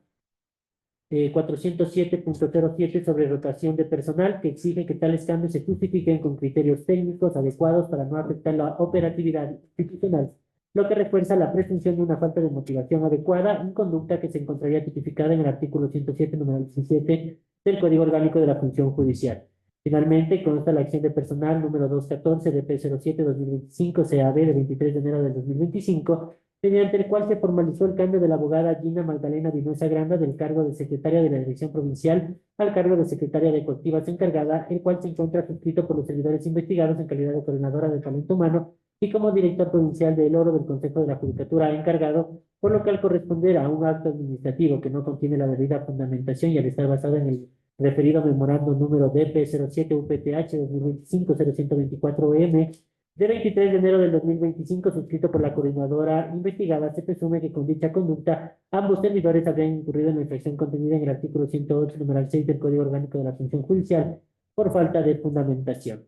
407.07 sobre rotación de personal, que exige que tales cambios se justifiquen con criterios técnicos adecuados para no afectar la operatividad institucional, lo que refuerza la presunción de una falta de motivación adecuada, en conducta que se encontraría tipificada en el artículo 107, número 17 del Código Orgánico de la Función Judicial. Finalmente, consta la acción de personal número 214 de P07-2025 CAB de 23 de enero del 2025, mediante el cual se formalizó el cambio de la abogada Gina Magdalena Vinuesa Granda del cargo de secretaria de la Dirección Provincial al cargo de secretaria de Coactivas encargada, el cual se encuentra suscrito por los servidores investigados en calidad de coordinadora de talento humano y como director provincial del oro del Consejo de la Judicatura encargado, por lo que al corresponder a un acto administrativo que no contiene la debida fundamentación y al estar basado en el referido memorando número DP07 UPTH 2025-0124-M de 23 de enero del 2025, suscrito por la coordinadora investigada, se presume que con dicha conducta ambos servidores habrían incurrido en la infracción contenida en el artículo 108, numeral 6 del Código Orgánico de la Función Judicial por falta de fundamentación.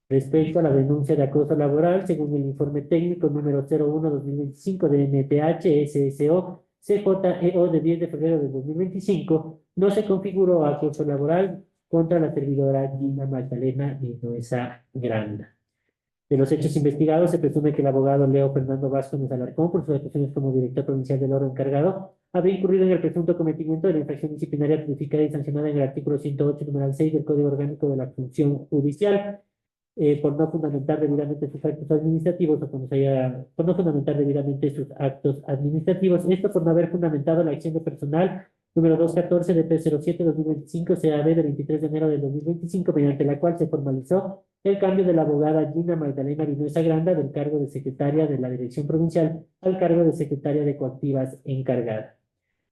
Respecto a la denuncia de acoso laboral, según el informe técnico número 01-2025 de NTH SSO CJEO de 10 de febrero de 2025, no se configuró acoso laboral contra la servidora Gina Magdalena Vinuesa Granda. De los hechos investigados, se presume que el abogado Leo Fernando Vázquez Alarcón, por sus actuaciones como director provincial del oro encargado, habría incurrido en el presunto cometimiento de la infracción disciplinaria tipificada y sancionada en el artículo 108, numeral 6 del Código Orgánico de la Función Judicial, por no fundamentar debidamente sus actos administrativos o por no fundamentar debidamente sus actos administrativos. Esto por no haber fundamentado la acción de personal número 214 de P07-2025 CAB de 23 de enero del 2025, mediante la cual se formalizó el cambio de la abogada Gina Magdalena Vinuesa Granda del cargo de secretaria de la Dirección Provincial al cargo de secretaria de Coactivas encargada.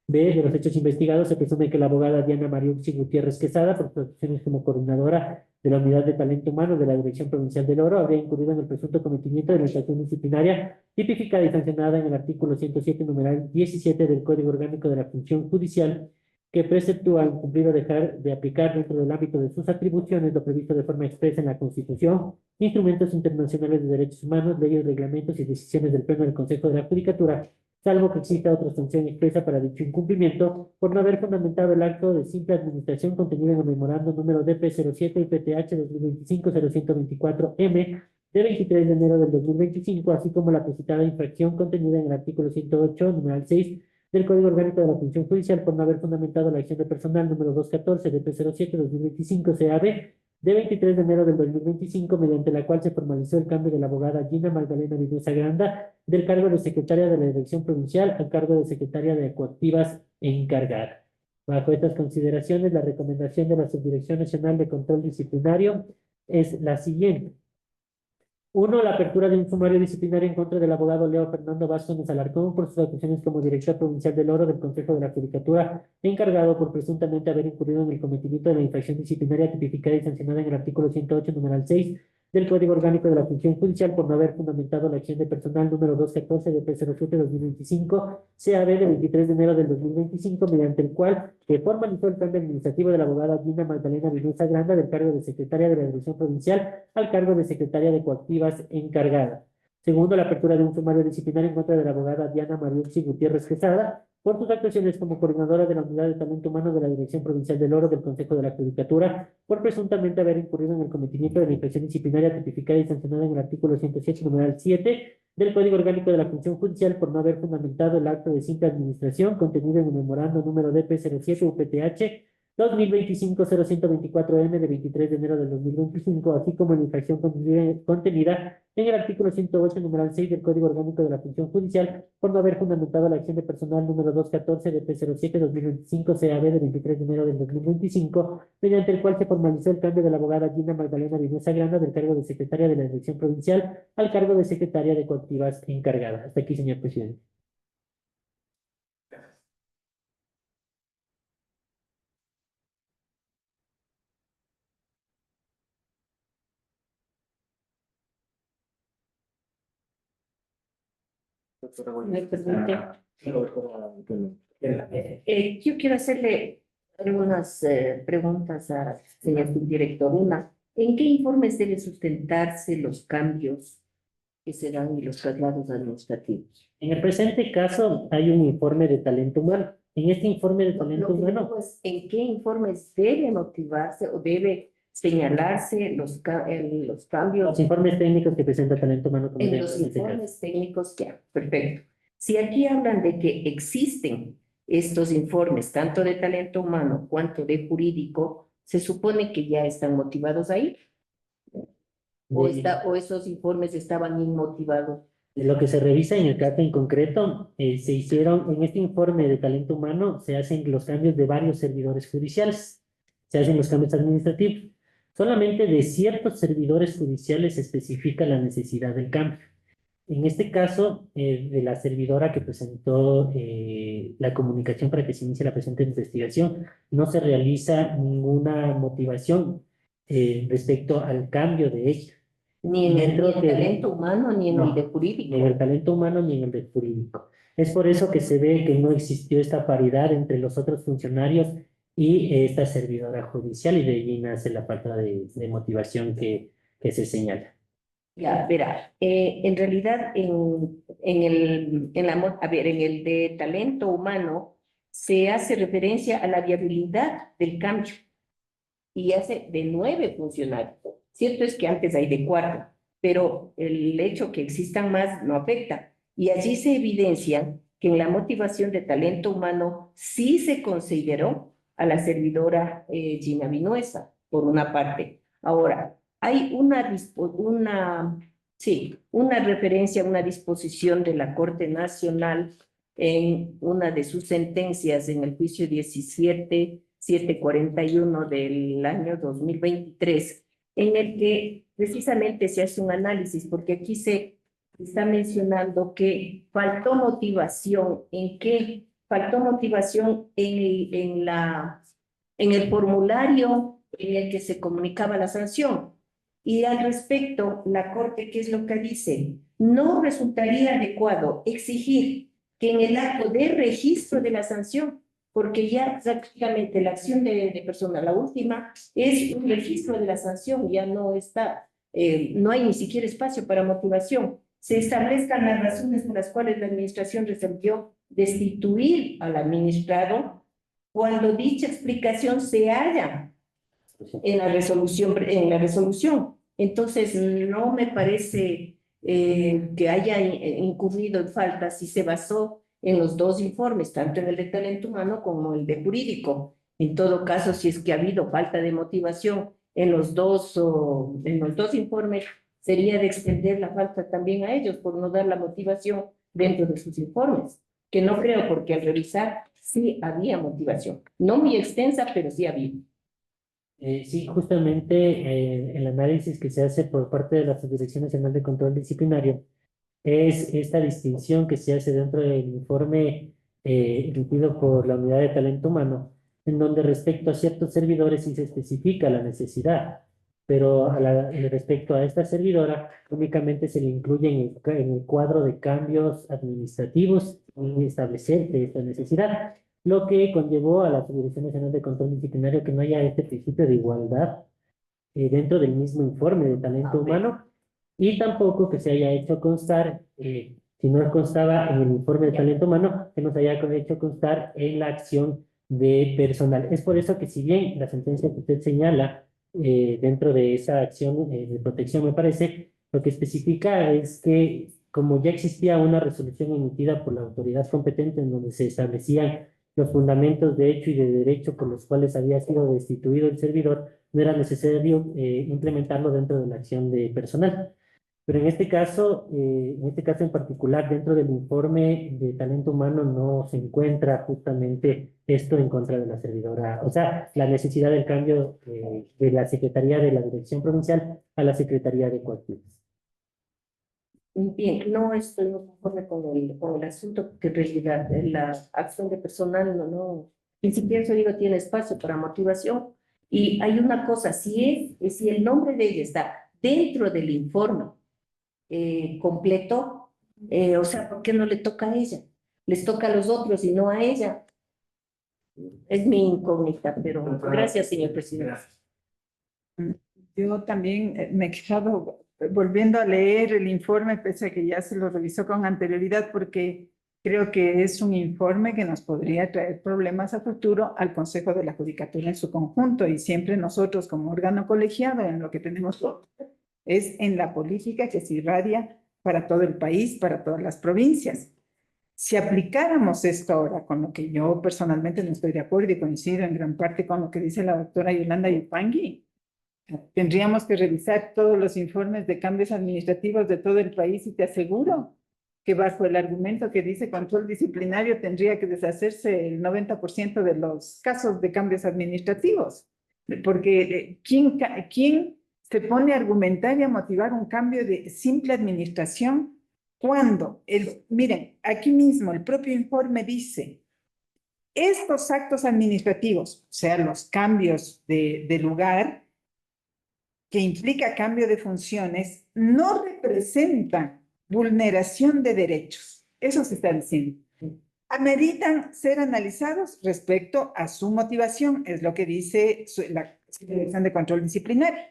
B. De los hechos investigados, se presume que la abogada Diana Mariuxi Gutiérrez Quesada, por sus acciones como coordinadora de la Unidad de Talento Humano de la Dirección Provincial del Oro, habría incurrido en el presunto cometimiento de la infracción disciplinaria tipificada y sancionada en el artículo 107, numeral 17 del Código Orgánico de la Función Judicial, que preceptúa incumplir o dejar de aplicar dentro del ámbito de sus atribuciones lo previsto de forma expresa en la Constitución, instrumentos internacionales de derechos humanos, leyes, reglamentos y decisiones del Pleno del Consejo de la Judicatura, salvo que exista otra sanción expresa para dicho incumplimiento, por no haber fundamentado el acto de simple administración contenido en el memorando número DP07 IPTH 2025-0124-M de 23 de enero del 2025, así como la precitada infracción contenida en el artículo 108, numeral 6 del Código Orgánico de la Función Judicial, por no haber fundamentado la acción de personal número 214 de P07-2025 CAB de 23 de enero del 2025, mediante la cual se formalizó el cambio de la abogada Gina Magdalena Vinuesa Granda del cargo de secretaria de la Dirección Provincial al cargo de secretaria de Coactivas encargada. Bajo estas consideraciones, la recomendación de la Subdirección Nacional de Control Disciplinario es la siguiente. 1. La apertura de un sumario disciplinario en contra del abogado Leo Fernando Vázquez Alarcón por sus actuaciones como director provincial del oro del Consejo de la Judicatura, encargado por presuntamente haber incurrido en el cometimiento de la infracción disciplinaria tipificada y sancionada en el artículo 108, numeral 6 del Código Orgánico de la Función Judicial, por no haber fundamentado la acción de personal número 214 de P07-2025 CAB de 23 de enero del 2025, mediante el cual se formalizó el cambio administrativo de la abogada Gina Magdalena Vinuesa Granda del cargo de secretaria de la Dirección Provincial al cargo de secretaria de Coactivas encargada. Segundo, la apertura de un sumario disciplinario en contra de la abogada Diana Mariuxi Gutiérrez Quesada por sus actuaciones como coordinadora de la Unidad de Talento Humano de la Dirección Provincial del Oro del Consejo de la Judicatura, por presuntamente haber incurrido en el cometimiento de la infracción disciplinaria tipificada y sancionada en el artículo 107, numeral 7 del Código Orgánico de la Función Judicial, por no haber fundamentado el acto de simple administración contenido en el memorando número DP07 UPTH 2025-0124-M de 23 de enero del 2025, así como la infracción contenida en el artículo 108, numeral 6 del Código Orgánico de la Función Judicial, por no haber fundamentado la acción de personal número 214 de P07-2025 CAB de 23 de enero del 2025, mediante el cual se formalizó el cambio de la abogada Gina Magdalena Vinuesa Granda del cargo de secretaria de la Dirección Provincial al cargo de secretaria de Coactivas encargada. Hasta aquí, señor presidente. ¿Me permite? Doctora, Yo quiero hacerle algunas preguntas al señor subdirector. Una, ¿en qué informes deben sustentarse los cambios que se dan y los traslados administrativos? En el presente caso hay un informe de talento humano. En este informe de talento Lo que humano, digo es, ¿en qué informes debe motivarse o debe señalarse los cambios los informes técnicos que presenta talento humano como en los en este caso. informes técnicos? Ya, perfecto. Si aquí hablan de que existen estos informes, tanto de talento humano cuanto de jurídico, se supone que ya están motivados ahí, o esos informes estaban inmotivados. Lo que se revisa en el caso en concreto, se hicieron en este informe de talento humano, se hacen los cambios de varios servidores judiciales, se hacen los cambios administrativos. Solamente de ciertos servidores judiciales se especifica la necesidad del cambio. En este caso, de la servidora que presentó la comunicación para que se inicie la presente investigación, no se realiza ninguna motivación respecto al cambio de ella. Ni en el Dentro de- talento humano, ni en el de jurídico. Ni en el talento humano ni en el del jurídico. Es por eso que se ve que no existió esta paridad entre los otros funcionarios y esta servidora judicial, y de allí nace la falta de motivación que se señala. Ya, verá, en realidad en el de talento humano se hace referencia a la viabilidad del cambio y hace de 9 funcionarios. Cierto es que antes hay de 4, pero el hecho que existan más no afecta. Y allí se evidencia que en la motivación de talento humano sí se consideró a la servidora Gina Vinuesa, por una parte. Ahora, hay una referencia, una disposición de la Corte Nacional en una de sus sentencias en el juicio 17-741 del año 2023, en el que precisamente se hace un análisis, porque aquí se está mencionando que faltó motivación. ¿En qué? Faltó motivación en el formulario en el que se comunicaba la sanción. Y al respecto, la Corte, ¿qué es lo que dice? No resultaría adecuado exigir que en el acto de registro de la sanción, porque ya prácticamente la acción de persona, la última, es un registro de la sanción, ya no está, no hay ni siquiera espacio para motivación. Se establezcan las razones por las cuales la administración resolvió destituir al administrado cuando dicha explicación se halla en la resolución. Entonces, no me parece que haya incurrido en falta si se basó en los 2 informes, tanto en el de talento humano como el de jurídico. En todo caso, si es que ha habido falta de motivación en los dos informes, sería de extender la falta también a ellos por no dar la motivación dentro de sus informes, que no creo, porque al revisar sí había motivación. No muy extensa, pero sí había. Sí, justamente el análisis que se hace por parte de la Subdirección Nacional de Control Disciplinario es esta distinción que se hace dentro del informe emitido por la Unidad de Talento Humano, en donde respecto a ciertos servidores sí se especifica la necesidad, pero respecto a esta servidora únicamente se le incluye en el cuadro de cambios administrativos y establecer esta necesidad, lo que conllevó a la Subdirección Nacional de Control Disciplinario que no haya este principio de igualdad dentro del mismo informe de talento humano, y tampoco que se haya hecho constar, si no constaba en el informe de talento humano, que nos haya hecho constar en la acción de personal. Es por eso que, si bien la sentencia que usted señala dentro de esa acción de protección, me parece, lo que especifica es que como ya existía una resolución emitida por la autoridad competente en donde se establecían los fundamentos de hecho y de derecho por los cuales había sido destituido el servidor, no era necesario implementarlo dentro de la acción de personal. Pero en este caso en particular, dentro del informe de talento humano no se encuentra justamente esto en contra de la servidora, o sea, la necesidad del cambio de la Secretaría de la Dirección Provincial a la Secretaría de Coactivos. Bien, no estoy conforme con el asunto, porque en realidad la acción de personal ni siquiera eso digo tiene espacio para motivación. Y hay una cosa, si el nombre de ella está dentro del informe completo, o sea, ¿por qué no le toca a ella? Les toca a los otros y no a ella. Es mi incógnita, pero gracias, señor presidente. Yo también me he quedado volviendo a leer el informe, pese a que ya se lo revisó con anterioridad, porque creo que es un informe que nos podría traer problemas a futuro al Consejo de la Judicatura en su conjunto, y siempre nosotros como órgano colegiado en lo que tenemos es en la política que se irradia para todo el país, para todas las provincias. Si aplicáramos esto ahora, con lo que yo personalmente no estoy de acuerdo y coincido en gran parte con lo que dice la doctora Yolanda Yupangui, tendríamos que revisar todos los informes de cambios administrativos de todo el país, y te aseguro que bajo el argumento que dice control disciplinario tendría que deshacerse el 90% de los casos de cambios administrativos. Porque ¿quién se pone a argumentar y a motivar un cambio de simple administración cuando, miren, aquí mismo el propio informe dice, estos actos administrativos, o sea, los cambios de lugar, que implica cambio de funciones, no representan vulneración de derechos. Eso se está diciendo. Ameritan ser analizados respecto a su motivación, es lo que dice la Dirección de Control Disciplinario.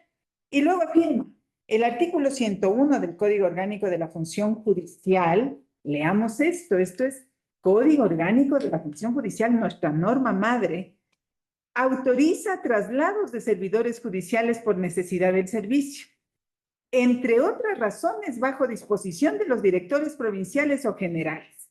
Y luego afirma, el artículo 101 del Código Orgánico de la Función Judicial, leamos esto es Código Orgánico de la Función Judicial, nuestra norma madre, autoriza traslados de servidores judiciales por necesidad del servicio, entre otras razones bajo disposición de los directores provinciales o generales.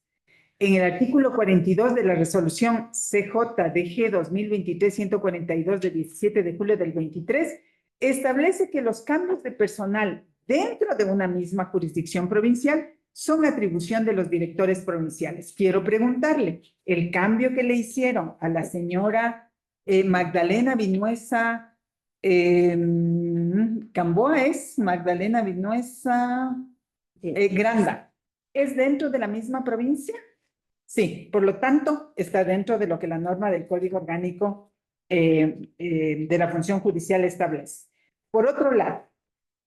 En el artículo 42 de la resolución CJDG 2023-142 del 17 de julio del 23, establece que los cambios de personal dentro de una misma jurisdicción provincial son atribución de los directores provinciales. Quiero preguntarle, el cambio que le hicieron a la señora Magdalena Vinuesa Gamboa, es Magdalena Vinuesa Granda, ¿es dentro de la misma provincia? Sí, por lo tanto, está dentro de lo que la norma del Código Orgánico de la Función Judicial establece. Por otro lado,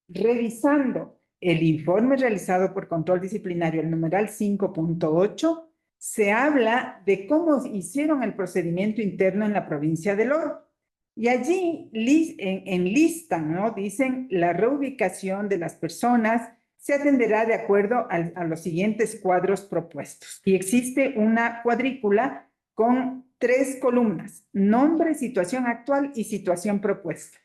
revisando el informe realizado por Control Disciplinario, el numeral 5.8, se habla de cómo hicieron el procedimiento interno en la provincia del Oro. Y allí enlistan, ¿no? Dicen, la reubicación de las personas se atenderá de acuerdo a los siguientes cuadros propuestos. Y existe una cuadrícula con 3 columnas, nombre, situación actual y situación propuesta.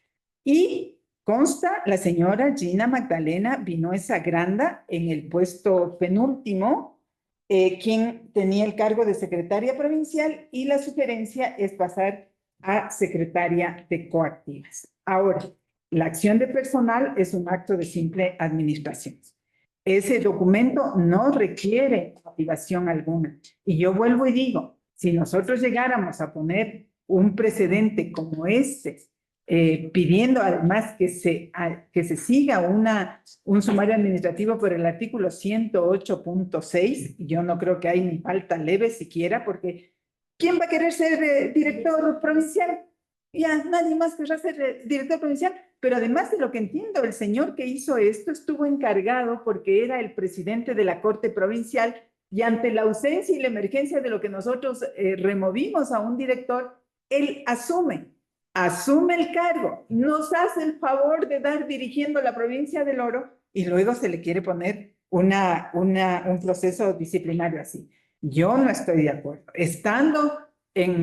Y consta la señora Gina Magdalena Vinuesa Granda en el puesto penúltimo, quien tenía el cargo de secretaria provincial, y la sugerencia es pasar a secretaria de coactivas. Ahora, la acción de personal es un acto de simple administración. Ese documento no requiere motivación alguna. Y yo vuelvo y digo, si nosotros llegáramos a poner un precedente como este, pidiendo además que se siga un sumario administrativo por el artículo 108.6, yo no creo que hay ni falta leve siquiera, porque ¿quién va a querer ser director provincial? Ya nadie más querrá ser director provincial. Pero además de lo que entiendo, el señor que hizo esto estuvo encargado porque era el presidente de la Corte Provincial, y ante la ausencia y la emergencia de lo que nosotros removimos a un director, él asume el cargo, nos hace el favor de dar dirigiendo la provincia del Oro, y luego se le quiere poner un proceso disciplinario así. Yo no estoy de acuerdo. Estando en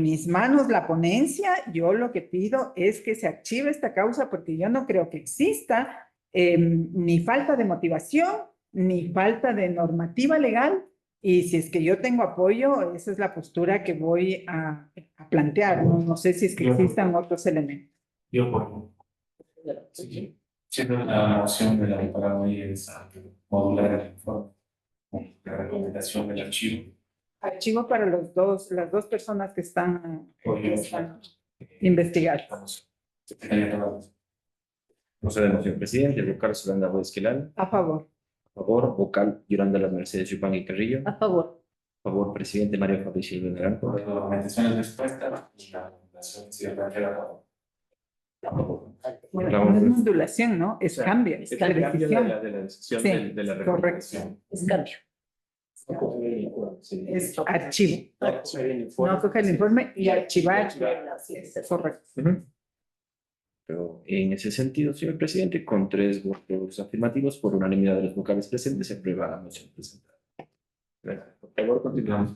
mis manos la ponencia, yo lo que pido es que se archive esta causa, porque yo no creo que exista ni falta de motivación, ni falta de normativa legal, y si es que yo tengo apoyo, esa es la postura que voy a plantear. No sé si es que existan otros elementos. Yo por siendo la moción de la diputada hoy es modular el informe con la recomendación del archivo. Archivo para las dos personas que están investigadas. Procedemos, señor presidente. Vocal Solanda Boesquelal. A favor. A favor. Vocal Yolanda Las Mercedes Yupangui Carrillo. A favor. A favor, presidente Mario Fabricio Naranjo. Por las argumentaciones de respuesta y la recomendación si el a favor. Bueno, no es modulación, ¿no? Es cambio. Es el cambio de la decisión Sí, de la recomendación. Es cambio. Es archivo. No coger el informe y archivar. Correcto. Pero en ese sentido, señor presidente, con 3 votos afirmativos por unanimidad de los vocales presentes, se aprueba la moción presentada. Gracias. favor, continuamos.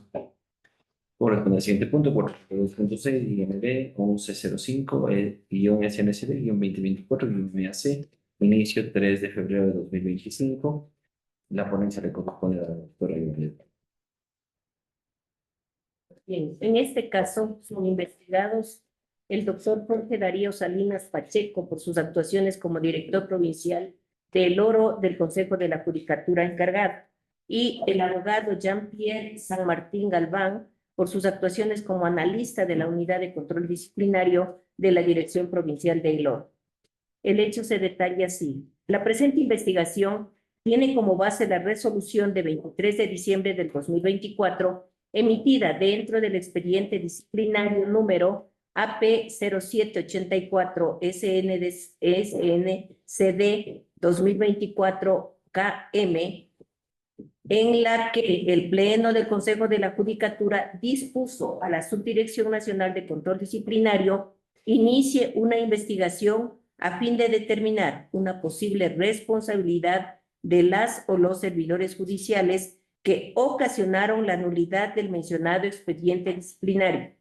Corresponde al siguiente punto, 4.2.6, INB 1105-SNCD-2024-MAC, inicio 3 de febrero de 2025. La ponencia le corresponde a la doctora Ivonne. Bien, en este caso son investigados el doctor Jorge Darío Salinas Pacheco por sus actuaciones como director provincial del Oro del Consejo de la Judicatura encargado y el abogado Jean-Pierre San Martín Galván por sus actuaciones como analista de la Unidad de Control Disciplinario de la Dirección Provincial del Oro. El hecho se detalla así. La presente investigación tiene como base la resolución de 23 de diciembre del 2024 emitida dentro del expediente disciplinario número AP 0784 SNCD 2024 KM, en la que el Pleno del Consejo de la Judicatura dispuso a la Subdirección Nacional de Control Disciplinario inicie una investigación a fin de determinar una posible responsabilidad de las o los servidores judiciales que ocasionaron la nulidad del mencionado expediente disciplinario.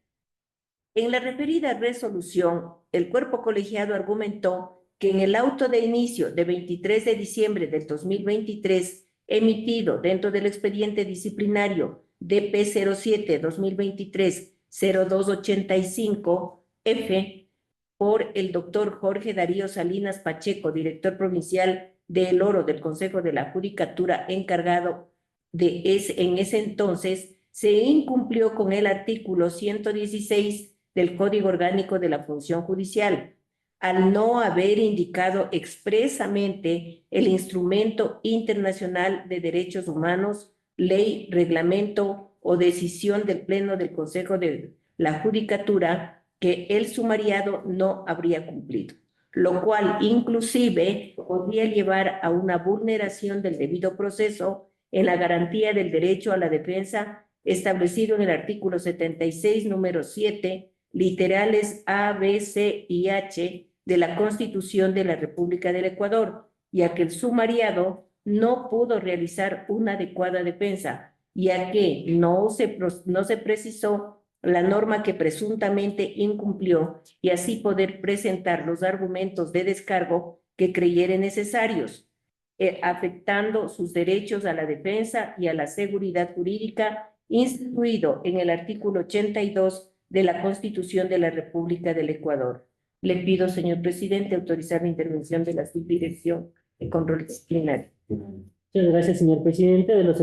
En la referida resolución, el cuerpo colegiado argumentó que en el auto de inicio de 23 de diciembre del 2023, emitido dentro del expediente disciplinario DP07-2023-0285-F por el doctor Jorge Darío Salinas Pacheco, director provincial del Oro del Consejo de la Judicatura encargado en ese entonces, se incumplió con el artículo 116 del Código Orgánico de la Función Judicial, al no haber indicado expresamente el instrumento internacional de derechos humanos, ley, reglamento o decisión del Pleno del Consejo de la Judicatura que el sumariado no habría cumplido, lo cual inclusive podría llevar a una vulneración del debido proceso en la garantía del derecho a la defensa establecido en el artículo 76, número 7, literales A, B, C y H de la Constitución de la República del Ecuador, ya que el sumariado no pudo realizar una adecuada defensa, ya que no se precisó la norma que presuntamente incumplió y así poder presentar los argumentos de descargo que creyere necesarios, afectando sus derechos a la defensa y a la seguridad jurídica instituido en el artículo 82 de la Constitución de la República del Ecuador. Le pido, señor presidente, autorizar la intervención de la Subdirección de Control Disciplinario. Muchas gracias, señor presidente. De los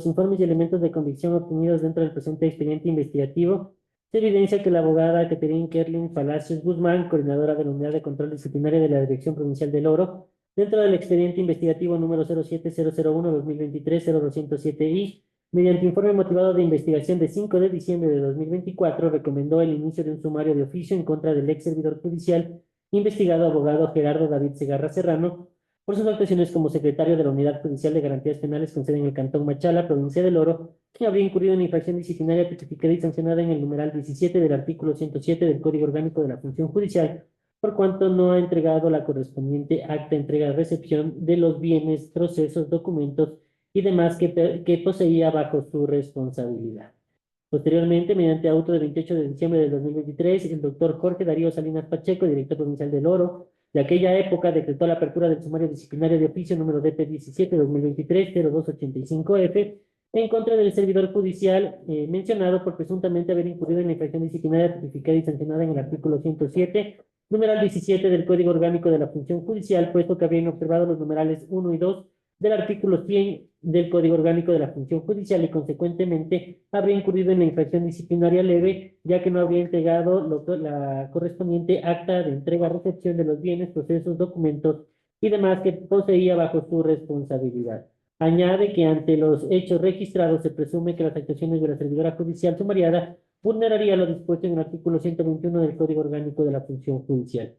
informes y elementos de convicción obtenidos dentro del presente expediente investigativo, se evidencia que la abogada Catherine Kerlin Palacios Guzmán, coordinadora de la Unidad de Control Disciplinario de la Dirección Provincial del Oro, dentro del expediente investigativo número 07001-2023-0207I, mediante informe motivado de investigación de 5 de diciembre de 2024, recomendó el inicio de un sumario de oficio en contra del ex servidor judicial, investigado abogado Gerardo David Segarra Serrano, por sus actuaciones como secretario de la Unidad Judicial de Garantías Penales con sede en el Cantón Machala, provincia del Oro, que habría incurrido en infracción disciplinaria tipificada y sancionada en el numeral 17 del artículo 107 del Código Orgánico de la Función Judicial, por cuanto no ha entregado la correspondiente acta, entrega-recepción de los bienes, procesos, documentos y demás que poseía bajo su responsabilidad. Posteriormente, mediante auto del 28 de diciembre del 2023, el doctor Jorge Darío Salinas Pacheco, director provincial del Oro, de aquella época decretó la apertura del sumario disciplinario de oficio número DP17-2023-0285-F en contra del servidor judicial mencionado por presuntamente haber incurrido en la infracción disciplinaria tipificada y sancionada en el artículo 107, numeral 17 del Código Orgánico de la Función Judicial, puesto que habían observado los numerales 1 y 2 del artículo 100 del Código Orgánico de la Función Judicial y consecuentemente habría incurrido en la infracción disciplinaria leve, ya que no habría entregado la correspondiente acta de entrega-recepción de los bienes, procesos, documentos y demás que poseía bajo su responsabilidad. Añade que ante los hechos registrados se presume que las actuaciones de la servidora judicial sumariada vulneraría lo dispuesto en el artículo 121 del Código Orgánico de la Función Judicial.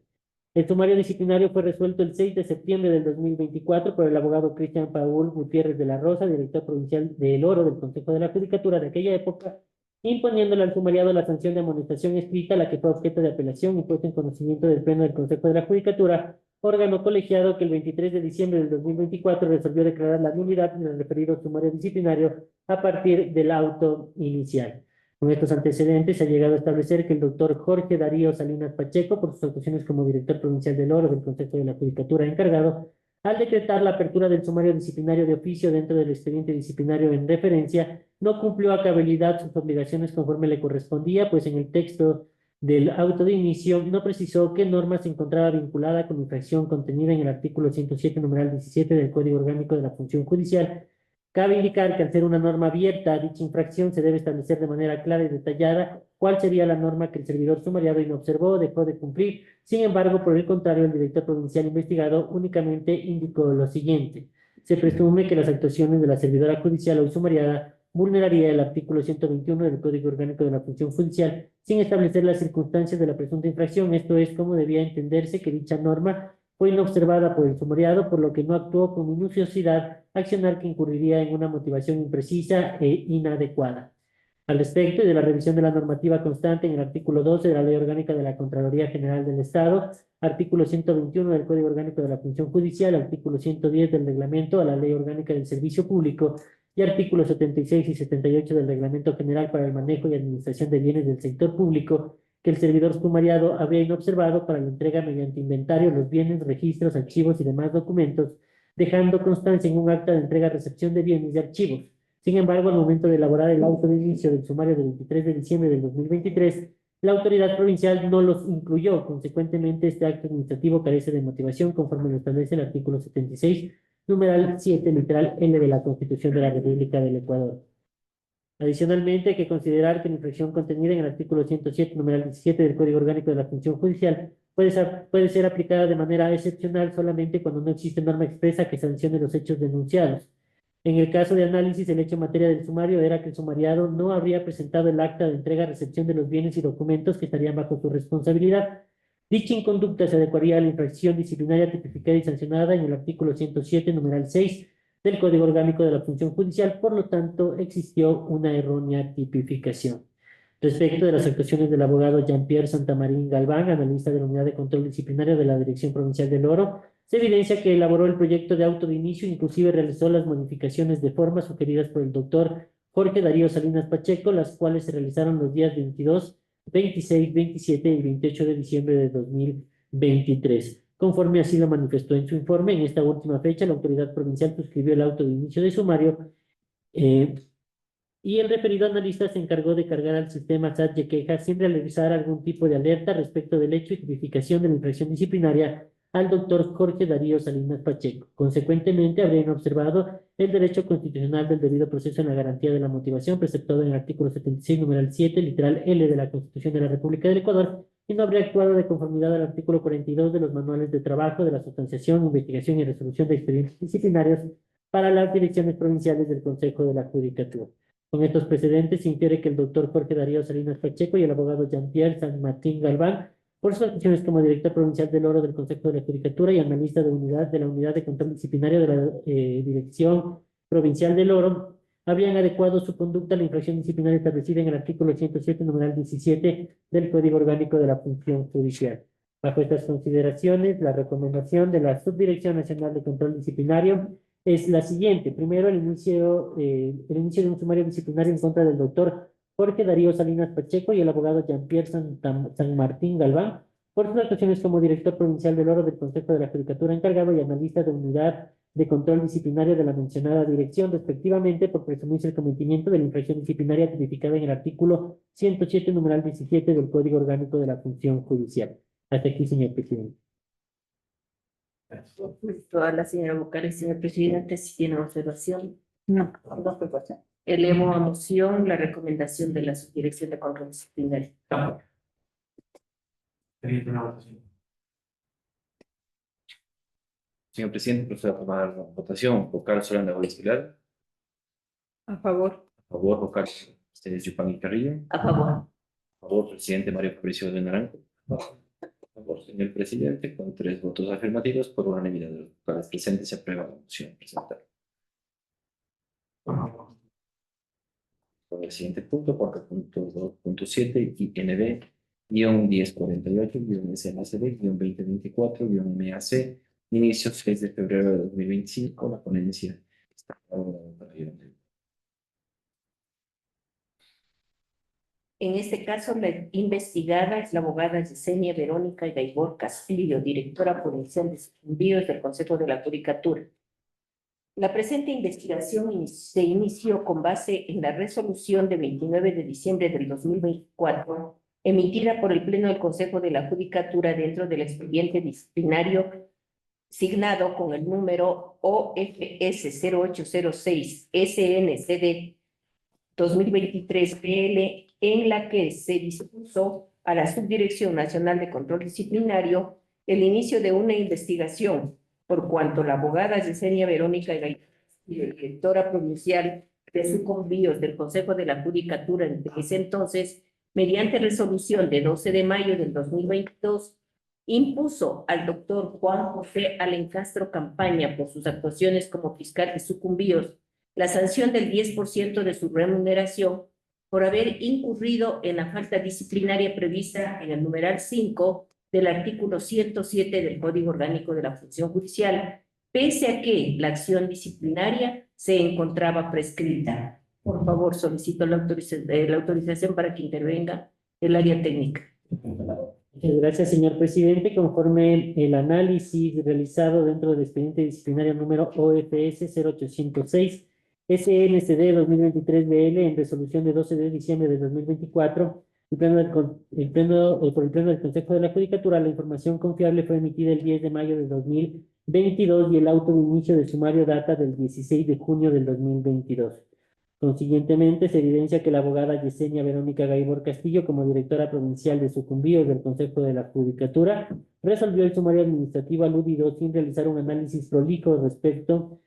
El sumario disciplinario fue resuelto el 6 de septiembre del 2024 por el abogado Cristian Paul Gutiérrez de la Rosa, director provincial del Oro del Consejo de la Judicatura de aquella época, imponiéndole al sumariado la sanción de amonestación escrita, la que fue objeto de apelación y puesta en conocimiento del Pleno del Consejo de la Judicatura, órgano colegiado que el 23 de diciembre del 2024 resolvió declarar la nulidad en el referido sumario disciplinario a partir del auto inicial. Con estos antecedentes se ha llegado a establecer que el doctor Jorge Darío Salinas Pacheco, por sus actuaciones como director provincial del Oro del Consejo de la Judicatura encargado, al decretar la apertura del sumario disciplinario de oficio dentro del expediente disciplinario en referencia, no cumplió a cabalidad sus obligaciones conforme le correspondía, pues en el texto del auto de inicio no precisó qué norma se encontraba vinculada con la infracción contenida en el artículo 107, numeral 17 del Código Orgánico de la Función Judicial. Cabe indicar que al ser una norma abierta a dicha infracción se debe establecer de manera clara y detallada cuál sería la norma que el servidor sumariado inobservó o dejó de cumplir. Sin embargo, por el contrario, el director provincial investigado únicamente indicó lo siguiente: se presume que las actuaciones de la servidora judicial hoy sumariada vulneraría el artículo 121 del Código Orgánico de la Función Judicial sin establecer las circunstancias de la presunta infracción. Esto es, cómo debía entenderse que dicha norma fue inobservada por el sumariado, por lo que no actuó con minuciosidad, accionar que incurriría en una motivación imprecisa e inadecuada. Al respecto y de la revisión de la normativa constante en el artículo 12 de la Ley Orgánica de la Contraloría General del Estado, artículo 121 del Código Orgánico de la Función Judicial, artículo 110 del Reglamento a la Ley Orgánica del Servicio Público y artículos 76 y 78 del Reglamento General para el Manejo y Administración de Bienes del Sector Público, que el servidor sumariado habría inobservado para la entrega mediante inventario los bienes, registros, archivos y demás documentos, dejando constancia en un acta de entrega-recepción de bienes y archivos. Sin embargo, al momento de elaborar el auto de inicio del sumario del 23 de diciembre del 2023, la autoridad provincial no los incluyó. Consecuentemente, este acto administrativo carece de motivación conforme lo establece el artículo 76, numeral 7, literal N de la Constitución de la República del Ecuador. Adicionalmente, hay que considerar que la infracción contenida en el artículo 107, numeral 17 del Código Orgánico de la Función Judicial puede ser aplicada de manera excepcional solamente cuando no existe norma expresa que sancione los hechos denunciados. En el caso de análisis, el hecho en materia del sumario era que el sumariado no habría presentado el acta de entrega-recepción de los bienes y documentos que estarían bajo su responsabilidad. Dicha inconducta se adecuaría a la infracción disciplinaria tipificada y sancionada en el artículo 107, numeral 6 del Código Orgánico de la Función Judicial, por lo tanto, existió una errónea tipificación. Respecto de las actuaciones del abogado Jean-Pierre Santamarín Galván, analista de la Unidad de Control Disciplinario de la Dirección Provincial del Oro, se evidencia que elaboró el proyecto de auto de inicio e inclusive realizó las modificaciones de forma sugeridas por el doctor Jorge Darío Salinas Pacheco, las cuales se realizaron los días 22, 26, 27 y 28 de diciembre de 2023. Conforme así lo manifestó en su informe, en esta última fecha la autoridad provincial suscribió el auto de inicio de sumario y el referido analista se encargó de cargar al sistema SAT de quejas sin realizar algún tipo de alerta respecto del hecho y tipificación de la infracción disciplinaria al doctor Jorge Darío Salinas Pacheco. Consecuentemente, habrían observado el derecho constitucional del debido proceso en la garantía de la motivación preceptado en el artículo 76, numeral 7, literal L de la Constitución de la República del Ecuador, y no habría actuado de conformidad al artículo 42 de los manuales de trabajo de la sustanciación, investigación y resolución de expedientes disciplinarios para las direcciones provinciales del Consejo de la Judicatura. Con estos precedentes, se infiere que el doctor Jorge Darío Salinas Pacheco y el abogado Jean-Pierre San Martín Galván, por sus funciones como director provincial del Oro del Consejo de la Judicatura y analista de la Unidad de Control Disciplinario de la Dirección Provincial del Oro, habrían adecuado su conducta a la infracción disciplinaria establecida en el artículo 107, numeral 17 del Código Orgánico de la Función Judicial. Bajo estas consideraciones, la recomendación de la Subdirección Nacional de Control Disciplinario es la siguiente. Primero, el inicio de un sumario disciplinario en contra del doctor Jorge Darío Salinas Pacheco y el abogado Jean-Pierre San Martín Galván por sus actuaciones como director provincial del Oro del Consejo de la Judicatura encargado y analista de unidad de control disciplinario de la mencionada dirección, respectivamente, por presumirse el cometimiento de la infracción disciplinaria tipificada en el artículo 107, numeral 17 del Código Orgánico de la Función Judicial. Hasta aquí, señor presidente. A la señora Vocales, señor presidente, si tiene observación. No, no observación. Elevo a moción la recomendación de la Subdirección de Control Disciplinario. Señor presidente, procedo a tomar votación. Vocal Solana Gómez-Pilar. A favor. A favor, vocal ustedes Yupan y Carrillo. A favor. A favor, presidente Mario Fabricio de Naranjo. A favor, señor presidente, con 3 votos afirmativos por unanimidad de los vocales presentes, se aprueba la moción presentada. Con el siguiente punto, 4.2.7 y NB -1048-SMCD-2024-MAC, inicio 6 de febrero de 2025, la ponencia está ahora. En este caso, la investigada es la abogada Yesenia Verónica Gaibor Castillo, directora provincial de Sucumbíos del Consejo de la Judicatura. La presente investigación se inició con base en la resolución de 29 de diciembre del 2024, emitida por el Pleno del Consejo de la Judicatura dentro del expediente disciplinario signado con el número OFS 0806 SNCD 2023 PL, en la que se dispuso a la Subdirección Nacional de Control Disciplinario el inicio de una investigación, por cuanto la abogada Yesenia Verónica Gaibor, directora provincial de Sucumbíos del Consejo de la Judicatura en ese entonces, mediante resolución de 12 de mayo del 2022, impuso al doctor Juan José Alencastro Campaña por sus actuaciones como fiscal de Sucumbíos la sanción del 10% de su remuneración por haber incurrido en la falta disciplinaria prevista en el numeral 5 del artículo 107 del Código Orgánico de la Función Judicial, pese a que la acción disciplinaria se encontraba prescrita. Por favor, solicito la autorización para que intervenga el área técnica. Muchas gracias, señor presidente. Conforme el análisis realizado dentro del expediente disciplinario número OFS 0806 SNCD 2023-BL en resolución de 12 de diciembre de 2024, por el Pleno del Consejo de la Judicatura, la información confiable fue emitida el 10 de mayo de 2022 y el auto de inicio de sumario data del 16 de junio del 2022. Consiguientemente, se evidencia que la abogada Yesenia Verónica Gaibor Castillo, como directora provincial de Sucumbíos del Consejo de la Judicatura, resolvió el sumario administrativo aludido sin realizar un análisis prolijo respecto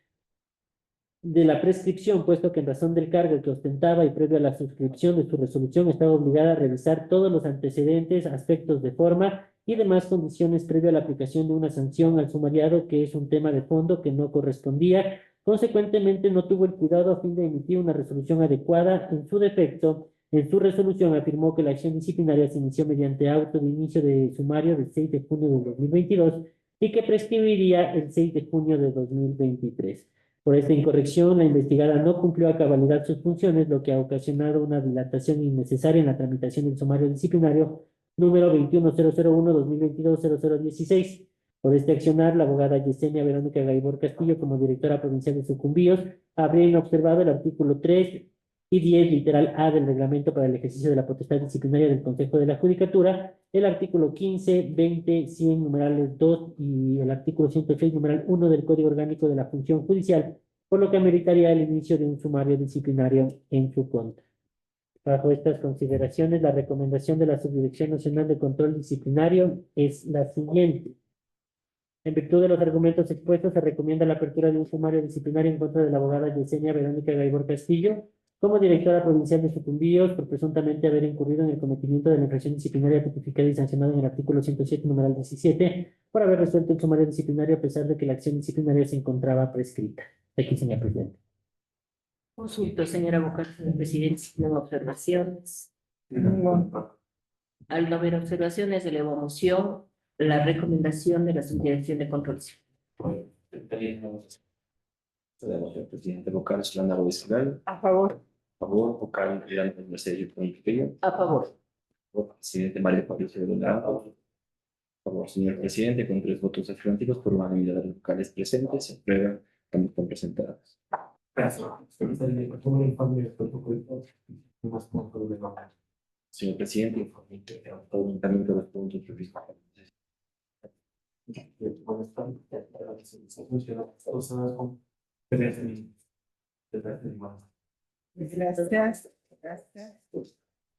de la prescripción, puesto que en razón del cargo que ostentaba y previo a la suscripción de su resolución estaba obligada a revisar todos los antecedentes, aspectos de forma y demás condiciones previo a la aplicación de una sanción al sumariado, que es un tema de fondo que no correspondía. Consecuentemente, no tuvo el cuidado a fin de emitir una resolución adecuada. En su defecto, en su resolución afirmó que la acción disciplinaria se inició mediante auto de inicio de sumario del 6 de junio de 2022 y que prescribiría el 6 de junio de 2023. Por esta incorrección, la investigada no cumplió a cabalidad sus funciones, lo que ha ocasionado una dilatación innecesaria en la tramitación del sumario disciplinario número 21001-2022-0016. Por este accionar, la abogada Yesenia Verónica Gaibor Castillo, como directora provincial de Sucumbíos, habría inobservado el artículo 3 y 10, literal A del reglamento para el ejercicio de la potestad disciplinaria del Consejo de la Judicatura, el artículo 15, 20, 100, numerales 2 y el artículo 106, numeral 1 del Código Orgánico de la Función Judicial, por lo que ameritaría el inicio de un sumario disciplinario en su contra. Bajo estas consideraciones, la recomendación de la Subdirección Nacional de Control Disciplinario es la siguiente. En virtud de los argumentos expuestos, se recomienda la apertura de un sumario disciplinario en contra de la abogada Yesenia Verónica Gaibor Castillo, como directora provincial de Sucumbíos, por presuntamente haber incurrido en el cometimiento de la infracción disciplinaria tipificada y sancionada en el artículo 107, numeral 17, por haber resuelto el sumario disciplinario a pesar de que la acción disciplinaria se encontraba prescrita. Aquí, señor presidente. Consulto, señora abogada, señor presidente, si no observaciones. Al no haber observaciones, elevo a moción la recomendación de la Subdirección de Control. Presidente vocal, Solana Rodríguez. A favor. A favor, vocal, Mercedes Pontificio. A favor. Presidente Mario Fabricio de la. A favor, señor presidente, con 3 votos afirmativos por unanimidad de los vocales presentes, se aprueba cuando están presentadas. Gracias. Señor presidente, informe también de los puntos previstos. Gracias. Gracias.